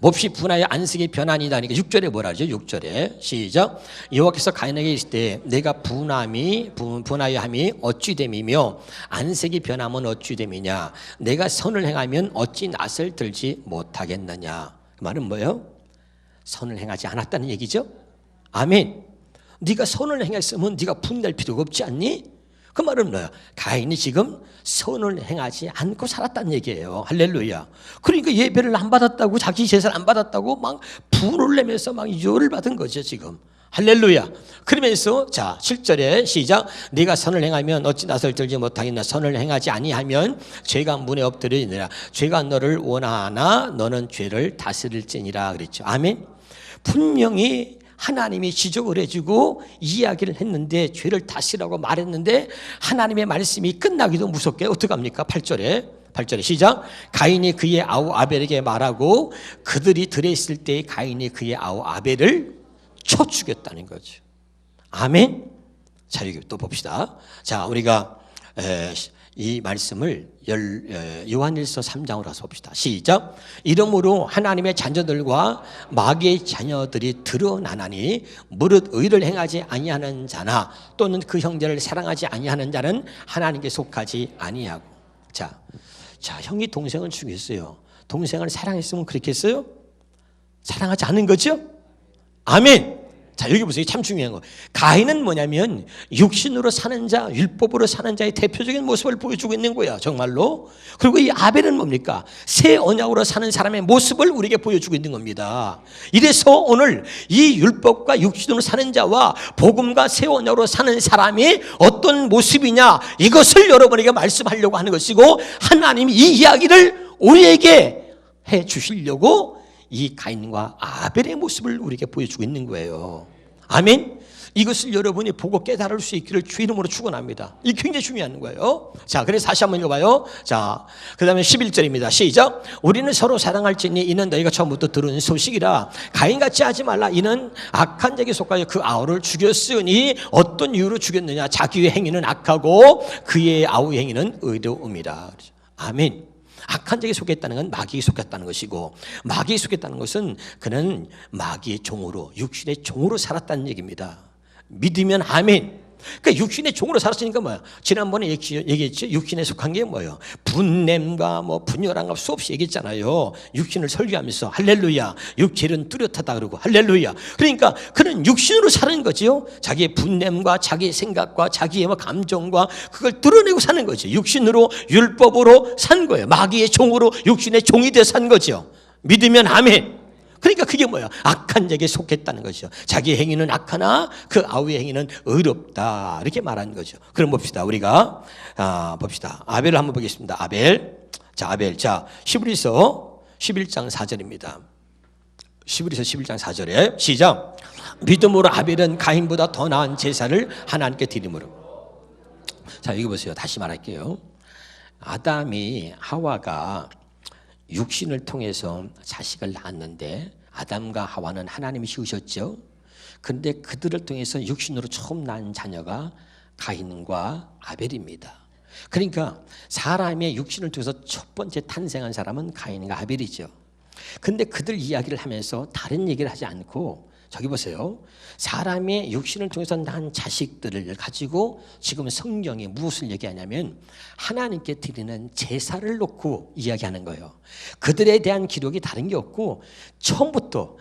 몹시 분하여 안색이 변하니이다. 그러니까 6절에 뭐라 하죠? 6절에 시작. 여호와께서 가인에게 이르시되 내가 분하여 함이 어찌 됨이며 안색이 변하면 어찌 됨이냐. 내가 선을 행하면 어찌 낯을 들지 못하겠느냐. 그 말은 뭐예요? 선을 행하지 않았다는 얘기죠. 아멘. 네가 선을 행했으면 네가 분낼 필요가 없지 않니? 그 말은 뭐야? 가인이 지금 선을 행하지 않고 살았다는 얘기예요. 할렐루야. 그러니까 예배를 안 받았다고, 자기 제사를 안 받았다고 막 분을 내면서 막 열을 받은 거죠 지금. 할렐루야. 그러면서 자 7절에 시작. 네가 선을 행하면 어찌 낯을 들지 못하겠나. 선을 행하지 아니하면 죄가 문에 엎드리니라. 죄가 너를 원하나 너는 죄를 다스릴지니라 그랬죠. 아멘. 분명히 하나님이 지적을 해주고 이야기를 했는데 죄를 다스리라고 말했는데 하나님의 말씀이 끝나기도 무섭게 어떡합니까? 8절에 시작. 가인이 그의 아우 아벨에게 말하고 그들이 들에 있을 때 가인이 그의 아우 아벨을 쳐 죽였다는 거죠. 아멘. 자 여기 또 봅시다. 자 우리가 이 말씀을 요한일서 3장으로 가서 봅시다. 시작. 이러므로 하나님의 자녀들과 마귀의 자녀들이 드러나나니 무릇 의를 행하지 아니하는 자나 또는 그 형제를 사랑하지 아니하는 자는 하나님께 속하지 아니하고. 자 형이 동생을 죽였어요. 동생을 사랑했으면 그렇게 했어요? 사랑하지 않은 거죠? 아멘. 자 여기 보세요. 참 중요한 거. 가인은 뭐냐면 육신으로 사는 자, 율법으로 사는 자의 대표적인 모습을 보여주고 있는 거야 정말로. 그리고 이 아벨은 뭡니까? 새 언약으로 사는 사람의 모습을 우리에게 보여주고 있는 겁니다. 이래서 오늘 이 율법과 육신으로 사는 자와 복음과 새 언약으로 사는 사람이 어떤 모습이냐, 이것을 여러분에게 말씀하려고 하는 것이고 하나님이 이 이야기를 우리에게 해 주시려고 이 가인과 아벨의 모습을 우리에게 보여주고 있는 거예요. 아멘. 이것을 여러분이 보고 깨달을 수 있기를 주 이름으로 축원합니다. 이게 굉장히 중요한 거예요. 자, 그래서 다시 한번 읽어봐요. 자, 그 다음에 11절입니다. 시작. 우리는 서로 사랑할지니 이는 너희가 처음부터 들은 소식이라. 가인같이 하지 말라. 이는 악한 자에게 속하여 그 아우를 죽였으니 어떤 이유로 죽였느냐. 자기의 행위는 악하고 그의 아우 행위는 의로움이라. 아멘. 악한 자에게 속했다는 건 마귀에 속했다는 것이고, 마귀에 속했다는 것은 그는 마귀의 종으로, 육신의 종으로 살았다는 얘기입니다. 믿으면 아멘. 그러니까 육신의 종으로 살았으니까 뭐야? 지난번에 얘기했죠. 육신에 속한 게 뭐예요? 분냄과 뭐 분열함과 수없이 얘기했잖아요. 육신을 설교하면서 할렐루야. 육체는 뚜렷하다 그러고 할렐루야. 그러니까 그는 육신으로 사는 거지요. 자기의 분냄과 자기의 생각과 자기의 감정과 그걸 드러내고 사는 거죠. 육신으로 율법으로 산 거예요. 마귀의 종으로 육신의 종이 돼 산 거죠. 믿으면 아멘. 그러니까 그게 뭐야? 악한 자에게 속했다는 것이죠. 자기 행위는 악하나 그 아우의 행위는 의롭다, 이렇게 말하는 거죠. 그럼 봅시다. 우리가 봅시다. 아벨을 한번 보겠습니다. 아벨. 자, 아벨. 자, 히브리서 11장 4절입니다. 히브리서 11장 4절에 시작. 믿음으로 아벨은 가인보다 더 나은 제사를 하나님께 드림으로. 자, 여기 보세요. 다시 말할게요. 아담이 하와가 육신을 통해서 자식을 낳았는데 아담과 하와는 하나님이 지으셨죠. 그런데 그들을 통해서 육신으로 처음 낳은 자녀가 가인과 아벨입니다. 그러니까 사람의 육신을 통해서 첫 번째 탄생한 사람은 가인과 아벨이죠. 그런데 그들 이야기를 하면서 다른 얘기를 하지 않고 저기 보세요. 사람의 육신을 통해서 낳은 자식들을 가지고 지금 성경이 무엇을 얘기하냐면 하나님께 드리는 제사를 놓고 이야기하는 거예요. 그들에 대한 기록이 다른 게 없고 처음부터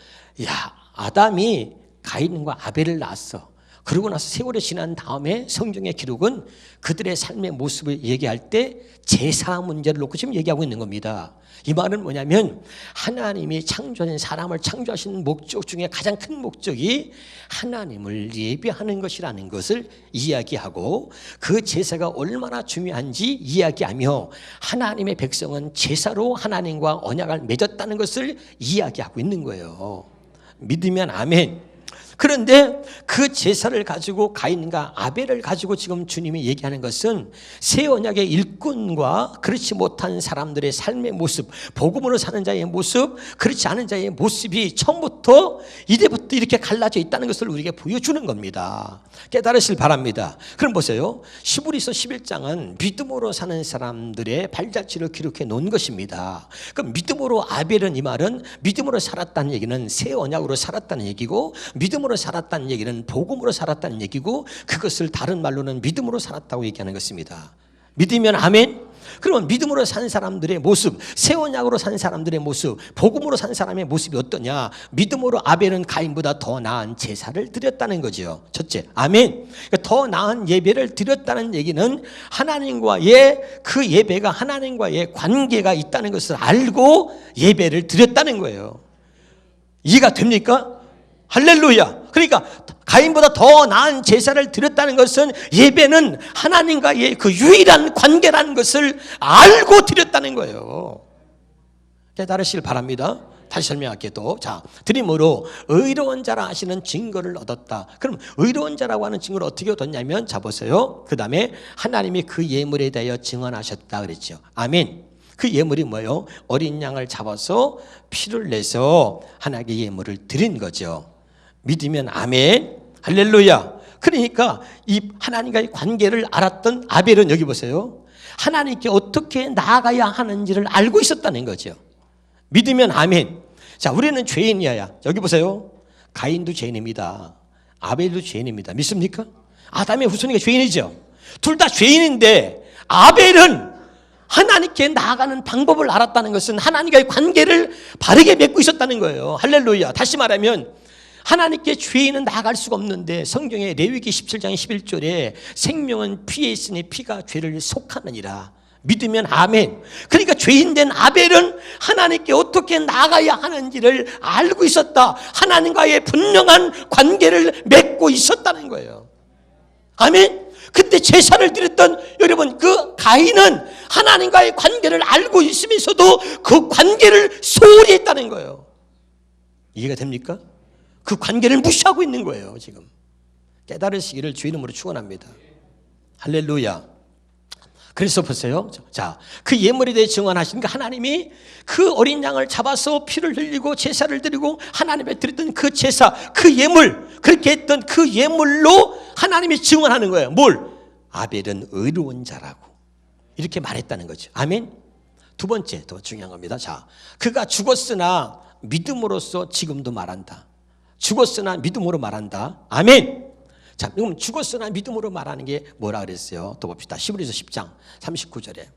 아담이 가인과 아벨을 낳았어. 그러고 나서 세월이 지난 다음에 성경의 기록은 그들의 삶의 모습을 얘기할 때 제사 문제를 놓고 지금 얘기하고 있는 겁니다. 이 말은 뭐냐면 하나님이 창조하신 사람을 창조하신 목적 중에 가장 큰 목적이 하나님을 예배하는 것이라는 것을 이야기하고 그 제사가 얼마나 중요한지 이야기하며 하나님의 백성은 제사로 하나님과 언약을 맺었다는 것을 이야기하고 있는 거예요. 믿으면 아멘. 그런데 그 제사를 가지고 가인과 아벨을 가지고 지금 주님이 얘기하는 것은 새 언약의 일꾼과 그렇지 못한 사람들의 삶의 모습, 복음으로 사는 자의 모습, 그렇지 않은 자의 모습이 처음부터 이제부터 이렇게 갈라져 있다는 것을 우리에게 보여주는 겁니다. 깨달으실 바랍니다. 그럼 보세요. 히브리서 11장은 믿음으로 사는 사람들의 발자취를 기록해 놓은 것입니다. 그럼 믿음으로 아벨은, 이 말은 믿음으로 살았다는 얘기는 새 언약으로 살았다는 얘기고, 믿음으로 살았다는 얘기는 복음으로 살았다는 얘기고, 그것을 다른 말로는 믿음으로 살았다고 얘기하는 것입니다. 믿으면 아멘. 그러면 믿음으로 산 사람들의 모습, 새 언약으로 산 사람들의 모습, 복음으로 산 사람의 모습이 어떠냐? 믿음으로 아벨은 가인보다 더 나은 제사를 드렸다는 거죠. 첫째, 아멘. 그러니까 더 나은 예배를 드렸다는 얘기는 하나님과의 그 예배가 하나님과의 관계가 있다는 것을 알고 예배를 드렸다는 거예요. 이해가 됩니까? 할렐루야. 그러니까 가인보다 더 나은 제사를 드렸다는 것은 예배는 하나님과의 그 유일한 관계라는 것을 알고 드렸다는 거예요. 깨달으시길 바랍니다. 다시 설명할게요. 또. 자, 드림으로 의로운 자라 하시는 증거를 얻었다. 그럼 의로운 자라고 하는 증거를 어떻게 얻었냐면, 자 보세요. 그 다음에 하나님이 그 예물에 대하여 증언하셨다 그랬죠. 아멘. 그 예물이 뭐예요? 어린 양을 잡아서 피를 내서 하나님께 예물을 드린 거죠. 믿으면 아멘. 할렐루야. 그러니까 이 하나님과의 관계를 알았던 아벨은 여기 보세요. 하나님께 어떻게 나아가야 하는지를 알고 있었다는 거죠. 믿으면 아멘. 자, 우리는 죄인이야. 여기 보세요. 가인도 죄인입니다. 아벨도 죄인입니다. 믿습니까? 아담의 후손이가 죄인이죠. 둘 다 죄인인데 아벨은 하나님께 나아가는 방법을 알았다는 것은 하나님과의 관계를 바르게 맺고 있었다는 거예요. 할렐루야. 다시 말하면 하나님께 죄인은 나아갈 수가 없는데 성경의 레위기 17장 11절에 생명은 피에 있으니 피가 죄를 속하느니라. 믿으면 아멘. 그러니까 죄인된 아벨은 하나님께 어떻게 나아가야 하는지를 알고 있었다. 하나님과의 분명한 관계를 맺고 있었다는 거예요. 아멘. 그때 제사를 드렸던 여러분, 그 가인은 하나님과의 관계를 알고 있으면서도 그 관계를 소홀히 했다는 거예요. 이해가 됩니까? 그 관계를 무시하고 있는 거예요. 지금 깨달으시기를 주의 이름으로 축원합니다. 할렐루야. 그래서 보세요. 자, 그 예물에 대해 증언하시니까 하나님이 그 어린 양을 잡아서 피를 흘리고 제사를 드리고 하나님에 드렸던 그 제사, 그 예물, 그렇게 했던 그 예물로 하나님이 증언하는 거예요. 뭘? 아벨은 의로운 자라고 이렇게 말했다는 거죠. 아멘. 두 번째 더 중요한 겁니다. 자, 그가 죽었으나 믿음으로써 지금도 말한다. 죽었으나 믿음으로 말한다. 아멘. 자, 그럼 죽었으나 믿음으로 말하는 게 뭐라 그랬어요? 또 봅시다. 히브리서 10장 39절에.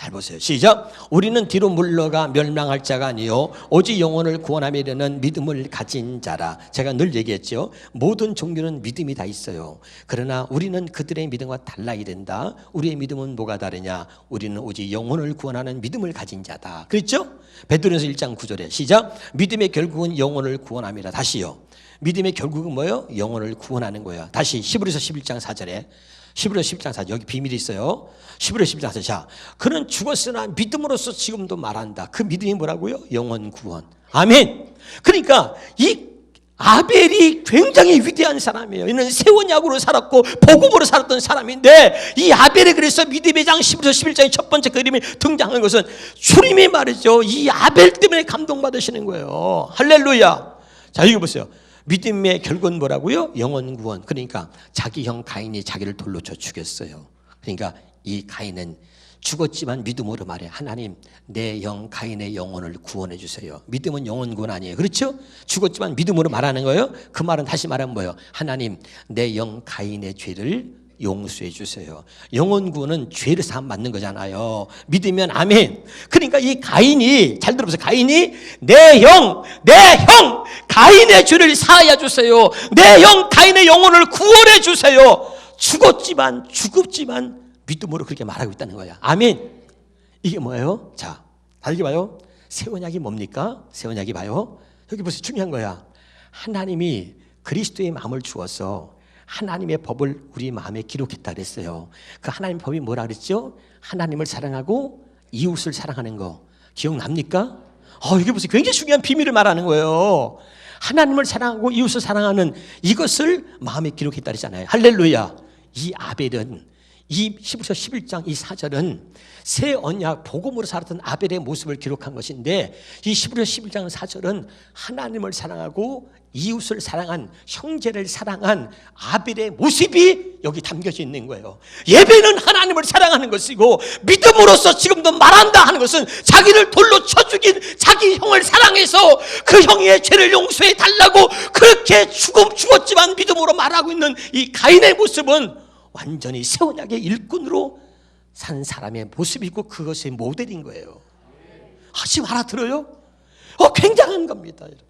잘 보세요. 시작. 우리는 뒤로 물러가 멸망할 자가 아니요 오직 영혼을 구원하며 이르는 믿음을 가진 자라. 제가 늘 얘기했죠. 모든 종교는 믿음이 다 있어요. 그러나 우리는 그들의 믿음과 달라야 된다. 우리의 믿음은 뭐가 다르냐? 우리는 오직 영혼을 구원하는 믿음을 가진 자다. 그랬죠? 베드로전서 1장 9절에 시작. 믿음의 결국은 영혼을 구원함이라. 다시요. 믿음의 결국은 뭐예요? 영혼을 구원하는 거예요. 다시 히브리서 11장 4절에 히브리서 11장 4절 여기 비밀이 있어요. 히브리서 11장 4절. 자, 그는 죽었으나 믿음으로써 지금도 말한다. 그 믿음이 뭐라고요? 영혼 구원. 아멘. 그러니까 이 아벨이 굉장히 위대한 사람이에요. 이는 새 언약으로 살았고 복음으로 살았던 사람인데 이 아벨이 그래서 믿음의 장 11장의 첫 번째 그림이 등장한 것은 주님이 말이죠. 이 아벨 때문에 감동받으시는 거예요. 할렐루야. 자, 여기 보세요. 믿음의 결국은 뭐라고요? 영혼 구원. 그러니까 자기 형 가인이 자기를 돌로 쳐 죽였어요. 그러니까 이 가인은 죽었지만 믿음으로 말해. 하나님, 내 형 가인의 영혼을 구원해 주세요. 믿음은 영혼 구원 아니에요. 그렇죠? 죽었지만 믿음으로 말하는 거예요. 그 말은 다시 말하면 뭐예요? 하나님, 내 형 가인의 죄를 용서해 주세요. 영혼 구원은 죄를 사함 받는 거잖아요. 믿으면 아멘. 그러니까 이 가인이, 잘 들어보세요. 가인이 내 형 가인의 죄를 사하여 주세요. 내 형 가인의 영혼을 구원해 주세요. 죽었지만 믿음으로 그렇게 말하고 있다는 거야. 아멘. 이게 뭐예요? 자, 다르게 봐요. 새 언약이 뭡니까? 새 언약이 봐요. 여기 보세요. 중요한 거야. 하나님이 그리스도의 마음을 주어서 하나님의 법을 우리 마음에 기록했다 그랬어요. 그 하나님의 법이 뭐라 그랬죠? 하나님을 사랑하고 이웃을 사랑하는 거 기억납니까? 여기 보세요. 굉장히 중요한 비밀을 말하는 거예요. 하나님을 사랑하고 이웃을 사랑하는 이것을 마음에 기록했다 그랬잖아요. 할렐루야. 이 아벨은 이 히브리서 11장 이 4절은 새 언약 복음으로 살았던 아벨의 모습을 기록한 것인데 이 히브리서 11장 4절은 하나님을 사랑하고 이웃을 사랑한 형제를 사랑한 아벨의 모습이 여기 담겨져 있는 거예요. 예배는 하나님을 사랑하는 것이고 믿음으로써 지금도 말한다 하는 것은 자기를 돌로 쳐 죽인 자기 형을 사랑해서 그 형의 죄를 용서해 달라고 그렇게 죽었지만 믿음으로 말하고 있는 이 가인의 모습은 완전히 새 언약의 일꾼으로 산 사람의 모습이고 그것의 모델인 거예요. 지금 알아들어요? 굉장한 겁니다. 여러분.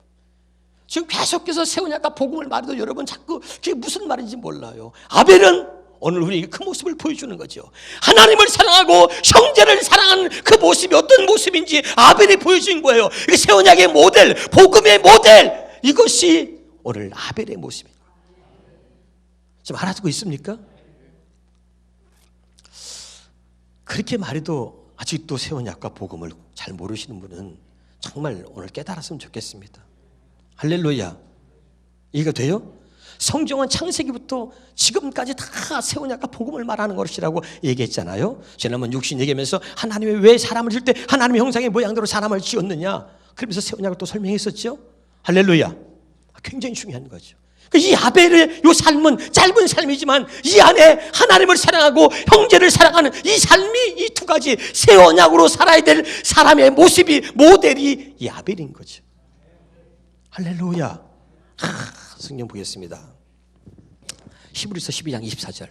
지금 계속해서 새 언약과 복음을 말해도 여러분 자꾸 그게 무슨 말인지 몰라요. 아벨은 오늘 우리에게 그 모습을 보여주는 거죠. 하나님을 사랑하고 형제를 사랑하는 그 모습이 어떤 모습인지 아벨이 보여준 거예요. 새 언약의 모델, 복음의 모델, 이것이 오늘 아벨의 모습이에요. 지금 알아듣고 있습니까? 그렇게 말해도 아직도 새 언약과 복음을 잘 모르시는 분은 정말 오늘 깨달았으면 좋겠습니다. 할렐루야. 이해가 돼요? 성경은 창세기부터 지금까지 다 새 언약과 복음을 말하는 것이라고 얘기했잖아요. 지난번 육신 얘기하면서 하나님이 왜 사람을 질 때 하나님의 형상의 모양대로 사람을 지었느냐, 그러면서 새 언약을 또 설명했었죠. 할렐루야. 굉장히 중요한 거죠. 이 아벨의 이 삶은 짧은 삶이지만 이 안에 하나님을 사랑하고 형제를 사랑하는 이 삶이 이 두 가지 새 언약으로 살아야 될 사람의 모습이 모델이 이 아벨인 거죠. 할렐루야. 성경 보겠습니다. 히브리서 12장 24절.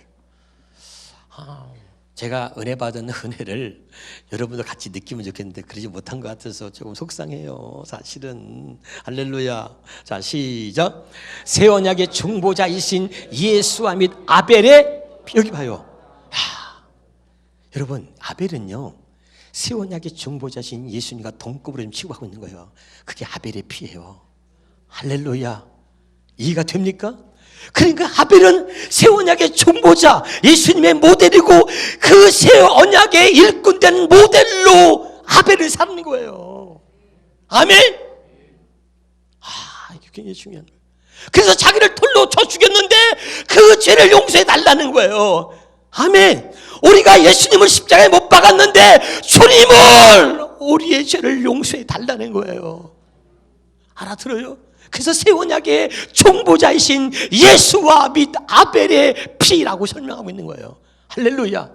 제가 은혜 받은 은혜를 여러분도 같이 느끼면 좋겠는데 그러지 못한 것 같아서 조금 속상해요. 사실은. 할렐루야. 자, 시작. 새 언약의 중보자이신 예수와 및 아벨의 여기 봐요. 여러분, 아벨은요 새 언약의 중보자신 예수님과 동급으로 지금 취급하고 있는 거예요. 그게 아벨의 피예요. 할렐루야. 이해가 됩니까? 그러니까 아벨은 새 언약의 중보자 예수님의 모델이고 그 새 언약의 일꾼된 모델로 아벨을 삼는 거예요. 아멘. 이게 굉장히 중요한 거예요. 그래서 자기를 돌로 쳐 죽였는데 그 죄를 용서해 달라는 거예요. 아멘. 우리가 예수님을 십자가에 못 박았는데 주님을 우리의 죄를 용서해 달라는 거예요. 알아들어요? 그래서 새 언약의 중보자이신 예수와 및 아벨의 피라고 설명하고 있는 거예요. 할렐루야.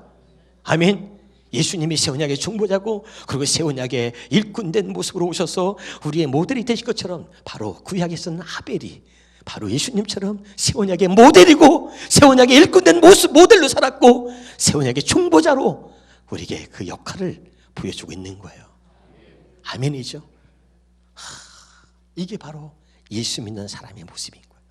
아멘. 예수님이 새 언약의 중보자고 그리고 새 언약의 일꾼된 모습으로 오셔서 우리의 모델이 되실 것처럼 바로 구약에서는 아벨이 바로 예수님처럼 새 언약의 모델이고 새 언약의 일꾼된 모습 모델로 살았고 새 언약의 중보자로 우리에게 그 역할을 보여주고 있는 거예요. 아멘이죠. 이게 바로 예수 믿는 사람의 모습인 거예요.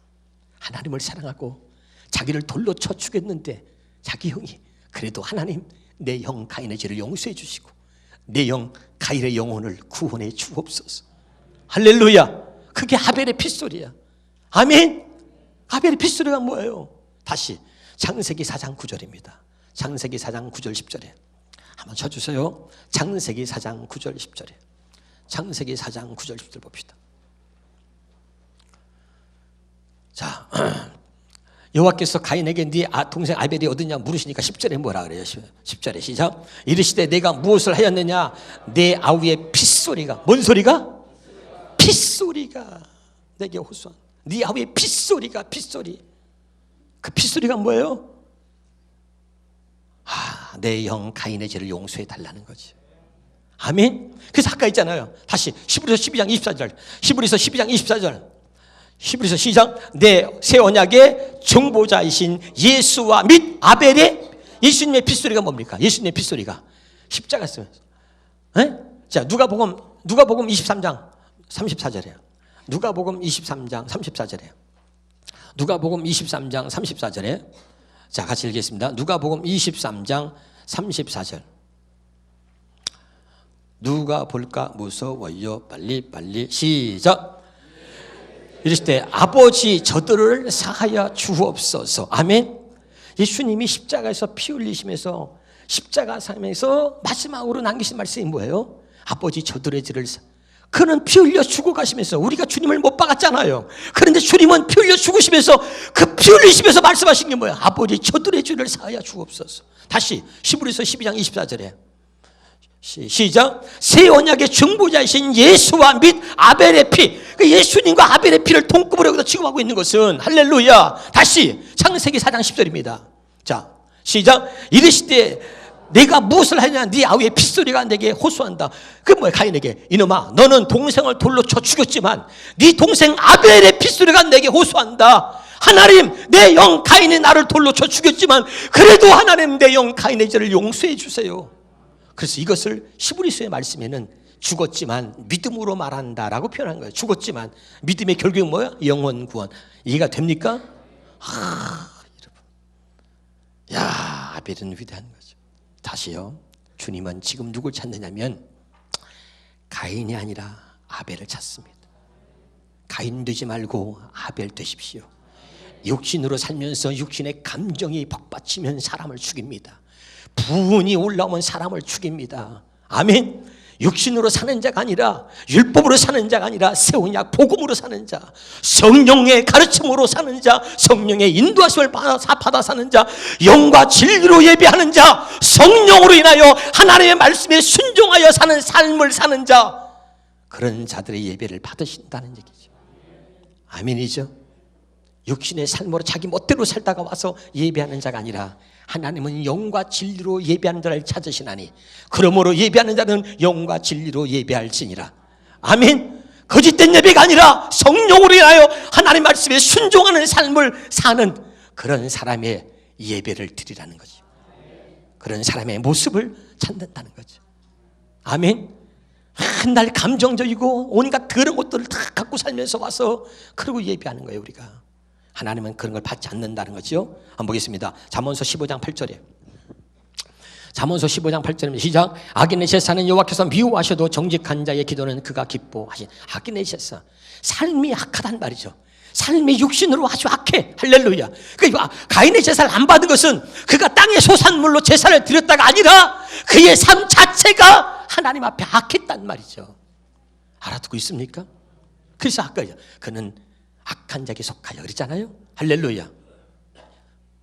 하나님을 사랑하고 자기를 돌로 쳐 죽였는데 자기 형이 그래도 하나님 내 형 가인의 죄를 용서해 주시고 내 형 가인의 영혼을 구원해 주옵소서. 할렐루야. 그게 아벨의 핏소리야. 아멘. 아벨의 핏소리가 뭐예요? 다시 창세기 4장 9절입니다. 창세기 4장 9절 10절에 한번 쳐주세요. 창세기 4장 9절 10절에 창세기 4장 9절 10절 봅시다. 자, 여호와께서 가인에게 네 동생 아벨이 어디냐 물으시니까 10절에 뭐라 그래요? 10절에 시작. 이르시되 내가 무엇을 하였느냐? 내 아우의 핏소리가. 뭔 소리가? 핏소리가 내게 호소한. 네 아우의 핏소리가. 핏소리. 그 핏소리가 뭐예요? 내 형 가인의 죄를 용서해 달라는 거지. 아멘. 그래서 아까 있잖아요. 다시 히브리서 12장 24절. 히브리서 12장 24절. 히브리서 시작. 내 새 언약의 정보자이신 예수와 및 아벨의 예수님의 핏소리가 뭡니까? 예수님의 핏소리가 십자가 쓰면서. 자, 누가복음 23장 34절이에요. 누가복음 23장 34절이에요. 누가복음 23장 34절에 자, 같이 읽겠습니다. 누가복음 23장 34절. 누가 볼까 무서워요. 빨리 시작. 이르시되 아버지 저들을 사하여 주옵소서. 아멘. 예수님이 십자가에서 피 흘리시면서 십자가 삶에서 마지막으로 남기신 말씀이 뭐예요? 아버지 저들의 죄를 그는 피 흘려 죽어가시면서 우리가 주님을 못 박았잖아요. 그런데 주님은 피 흘려 죽으시면서 그 피 흘리시면서 말씀하신 게 뭐예요? 아버지 저들의 죄를 사하여 주옵소서. 다시 히브리서 12장 24절에 시작. 새 언약의 중보자이신 예수와 및 아벨의 피. 예수님과 아벨의 피를 동급으로 여기다 취급하고 있는 것은 할렐루야. 다시 창세기 4장 10절입니다. 자, 시작. 이르시되 내가 무엇을 하냐? 네 아우의 핏소리가 내게 호소한다. 그게 뭐야? 가인에게 이놈아 너는 동생을 돌로 쳐 죽였지만 네 동생 아벨의 핏소리가 내게 호소한다. 하나님 내 영 가인이 나를 돌로 쳐 죽였지만 그래도 하나님 내 영 가인의 죄를 용서해 주세요. 그래서 이것을 히브리서의 말씀에는 죽었지만 믿음으로 말한다라고 표현한 거예요. 죽었지만 믿음의 결국은 뭐야? 영원 구원. 이해가 됩니까? 여러분. 야, 아벨은 위대한 거죠. 다시요. 주님은 지금 누굴 찾느냐면 가인이 아니라 아벨을 찾습니다. 가인 되지 말고 아벨 되십시오. 육신으로 살면서 육신의 감정이 복받치면 사람을 죽입니다. 분이 올라오면 사람을 죽입니다. 아멘. 육신으로 사는 자가 아니라 율법으로 사는 자가 아니라 새 언약 복음으로 사는 자, 성령의 가르침으로 사는 자, 성령의 인도하심을 받아 사는 자, 영과 진리로 예배하는 자, 성령으로 인하여 하나님의 말씀에 순종하여 사는 삶을 사는 자, 그런 자들의 예배를 받으신다는 얘기죠. 아멘이죠. 육신의 삶으로 자기 멋대로 살다가 와서 예배하는 자가 아니라 하나님은 영과 진리로 예배하는 자를 찾으시나니 그러므로 예배하는 자는 영과 진리로 예배할지니라. 아멘. 거짓된 예배가 아니라 성령으로 인하여 하나님 말씀에 순종하는 삶을 사는 그런 사람의 예배를 드리라는 거죠. 그런 사람의 모습을 찾는다는 거죠. 아멘. 한날 감정적이고 온갖 그런 것들을 다 갖고 살면서 와서 그러고 예배하는 거예요. 우리가 하나님은 그런 걸 받지 않는다는 거죠. 한번 보겠습니다. 잠언서 15장 8절에 잠언서 15장 8절입니다. 시작. 악인의 제사는 여호와께서 미워하셔도 정직한 자의 기도는 그가 기뻐하신. 악인의 제사, 삶이 악하단 말이죠. 삶이 육신으로 아주 악해. 할렐루야. 그러니까 가인의 제사를 안 받은 것은 그가 땅의 소산물로 제사를 드렸다가 아니라 그의 삶 자체가 하나님 앞에 악했단 말이죠. 알아듣고 있습니까? 그래서 아까 그는 악한 자에게 속하여 그랬잖아요. 할렐루야.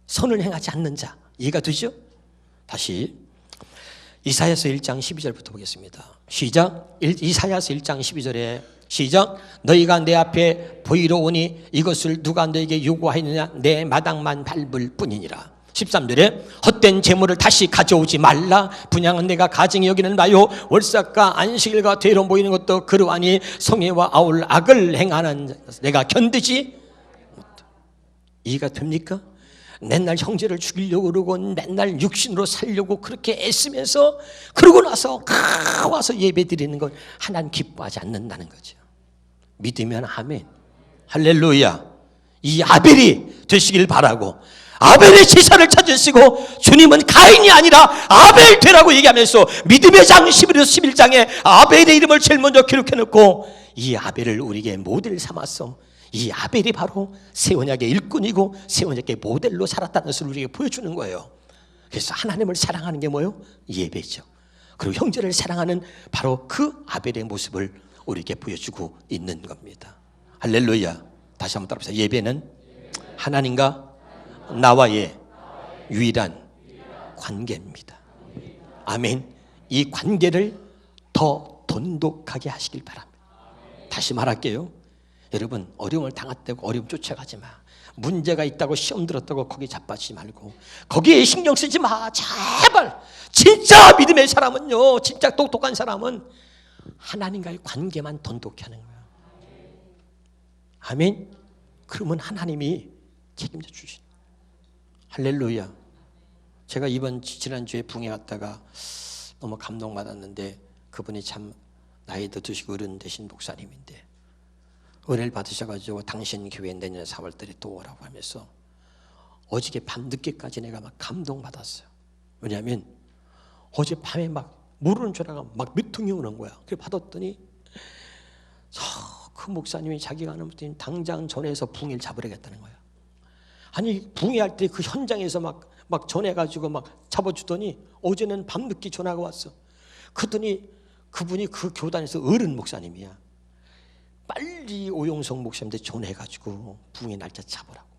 선을 행하지 않는 자. 이해가 되죠? 다시 이사야서 1장 12절부터 보겠습니다. 시작. 이사야서 1장 12절에 시작. 너희가 내 앞에 보이러 오니 이것을 누가 너에게 요구하였느냐? 내 마당만 밟을 뿐이니라. 13절에 헛된 재물을 다시 가져오지 말라. 분양은 내가 가증히 여기는 바요 월삭과 안식일과 되로 모이는 것도 그러하니 성애와 아울 악을 행하는 내가 견디지 못해. 이해가 됩니까? 맨날 형제를 죽이려고 그러고 맨날 육신으로 살려고 그렇게 애쓰면서 그러고 나서 와서 예배 드리는 건 하나님 기뻐하지 않는다는 거죠. 믿으면 아멘. 할렐루야. 이 아벨이 되시길 바라고, 아벨의 제사를 찾으시고 주님은 가인이 아니라 아벨 되라고 얘기하면서 믿음의 장 11장에 아벨의 이름을 제일 먼저 기록해놓고 이 아벨을 우리에게 모델 삼아서 이 아벨이 바로 새 언약의 일꾼이고 새 언약의 모델로 살았다는 것을 우리에게 보여주는 거예요. 그래서 하나님을 사랑하는 게 뭐예요? 예배죠. 그리고 형제를 사랑하는 바로 그 아벨의 모습을 우리에게 보여주고 있는 겁니다. 할렐루야. 다시 한번 따라합시다. 예배는 하나님과 나와의 유일한 관계입니다. 아멘. 이 관계를 더 돈독하게 하시길 바랍니다. 다시 말할게요. 여러분, 어려움을 당했다고 어려움 쫓아가지 마. 문제가 있다고 시험 들었다고 거기 자빠지지 말고 거기에 신경 쓰지 마. 제발. 진짜 믿음의 사람은요, 진짜 똑똑한 사람은 하나님과의 관계만 돈독히 하는 거예요. 아멘. 그러면 하나님이 책임져 주시는 거예요. 할렐루야. 제가 지난주에 붕에 갔다가 너무 감동받았는데, 그분이 참 나이도 드시고 어른 되신 목사님인데 은혜를 받으셔가지고 당신 교회 내년 4월달에 또 오라고 하면서 어저께 밤늦게까지 내가 막 감동받았어요. 왜냐하면 어제 밤에 막 모르는 전화가 막 몇 통이 오는 거야. 그래 받았더니 그 목사님이 자기가 하는 분이 당장 전해서 붕해를 잡으려겠다는 거야. 아니 붕해할 때 그 현장에서 막 전해가지고 막 잡아주더니 어제는 밤늦게 전화가 왔어. 그랬더니 그분이 그 교단에서 어른 목사님이야. 빨리 오용성 목사님한테 전해가지고 붕해 날짜 잡으라고.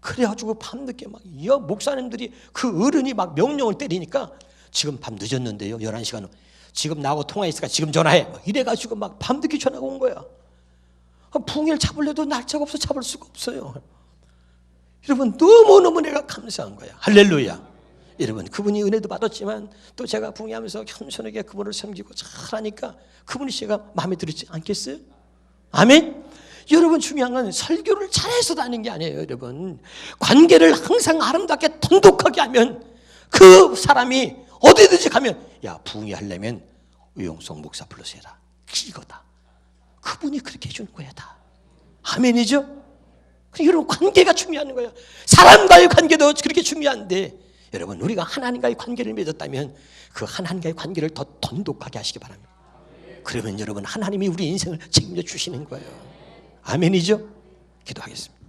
그래가지고 밤늦게 막 목사님들이 그 어른이 막 명령을 때리니까 지금 밤 늦었는데요, 11시간 지금 나하고 통화했으니까 지금 전화해, 막 이래가지고 막 밤늦게 전화가 온 거야. 붕해를 잡으려도 날짜가 없어 잡을 수가 없어요. 여러분, 너무너무 내가 감사한 거야. 할렐루야. 여러분, 그분이 은혜도 받았지만 또 제가 붕해하면서 겸손하게 그분을 섬기고 잘하니까 그분이 제가 마음에 들지 않겠어요? 아멘. 여러분, 중요한 건 설교를 잘해서 하는 게 아니에요. 여러분, 관계를 항상 아름답게 돈독하게 하면 그 사람이 어디든지 가면 야, 붕해하려면 우용성 목사 불러서 해라, 이거다. 그분이 그렇게 해주는 거야 다. 아멘이죠? 여러분, 관계가 중요한 거예요. 사람과의 관계도 그렇게 중요한데, 여러분, 우리가 하나님과의 관계를 맺었다면 그 하나님과의 관계를 더 돈독하게 하시기 바랍니다. 그러면 여러분, 하나님이 우리 인생을 책임져 주시는 거예요. 아멘이죠? 기도하겠습니다.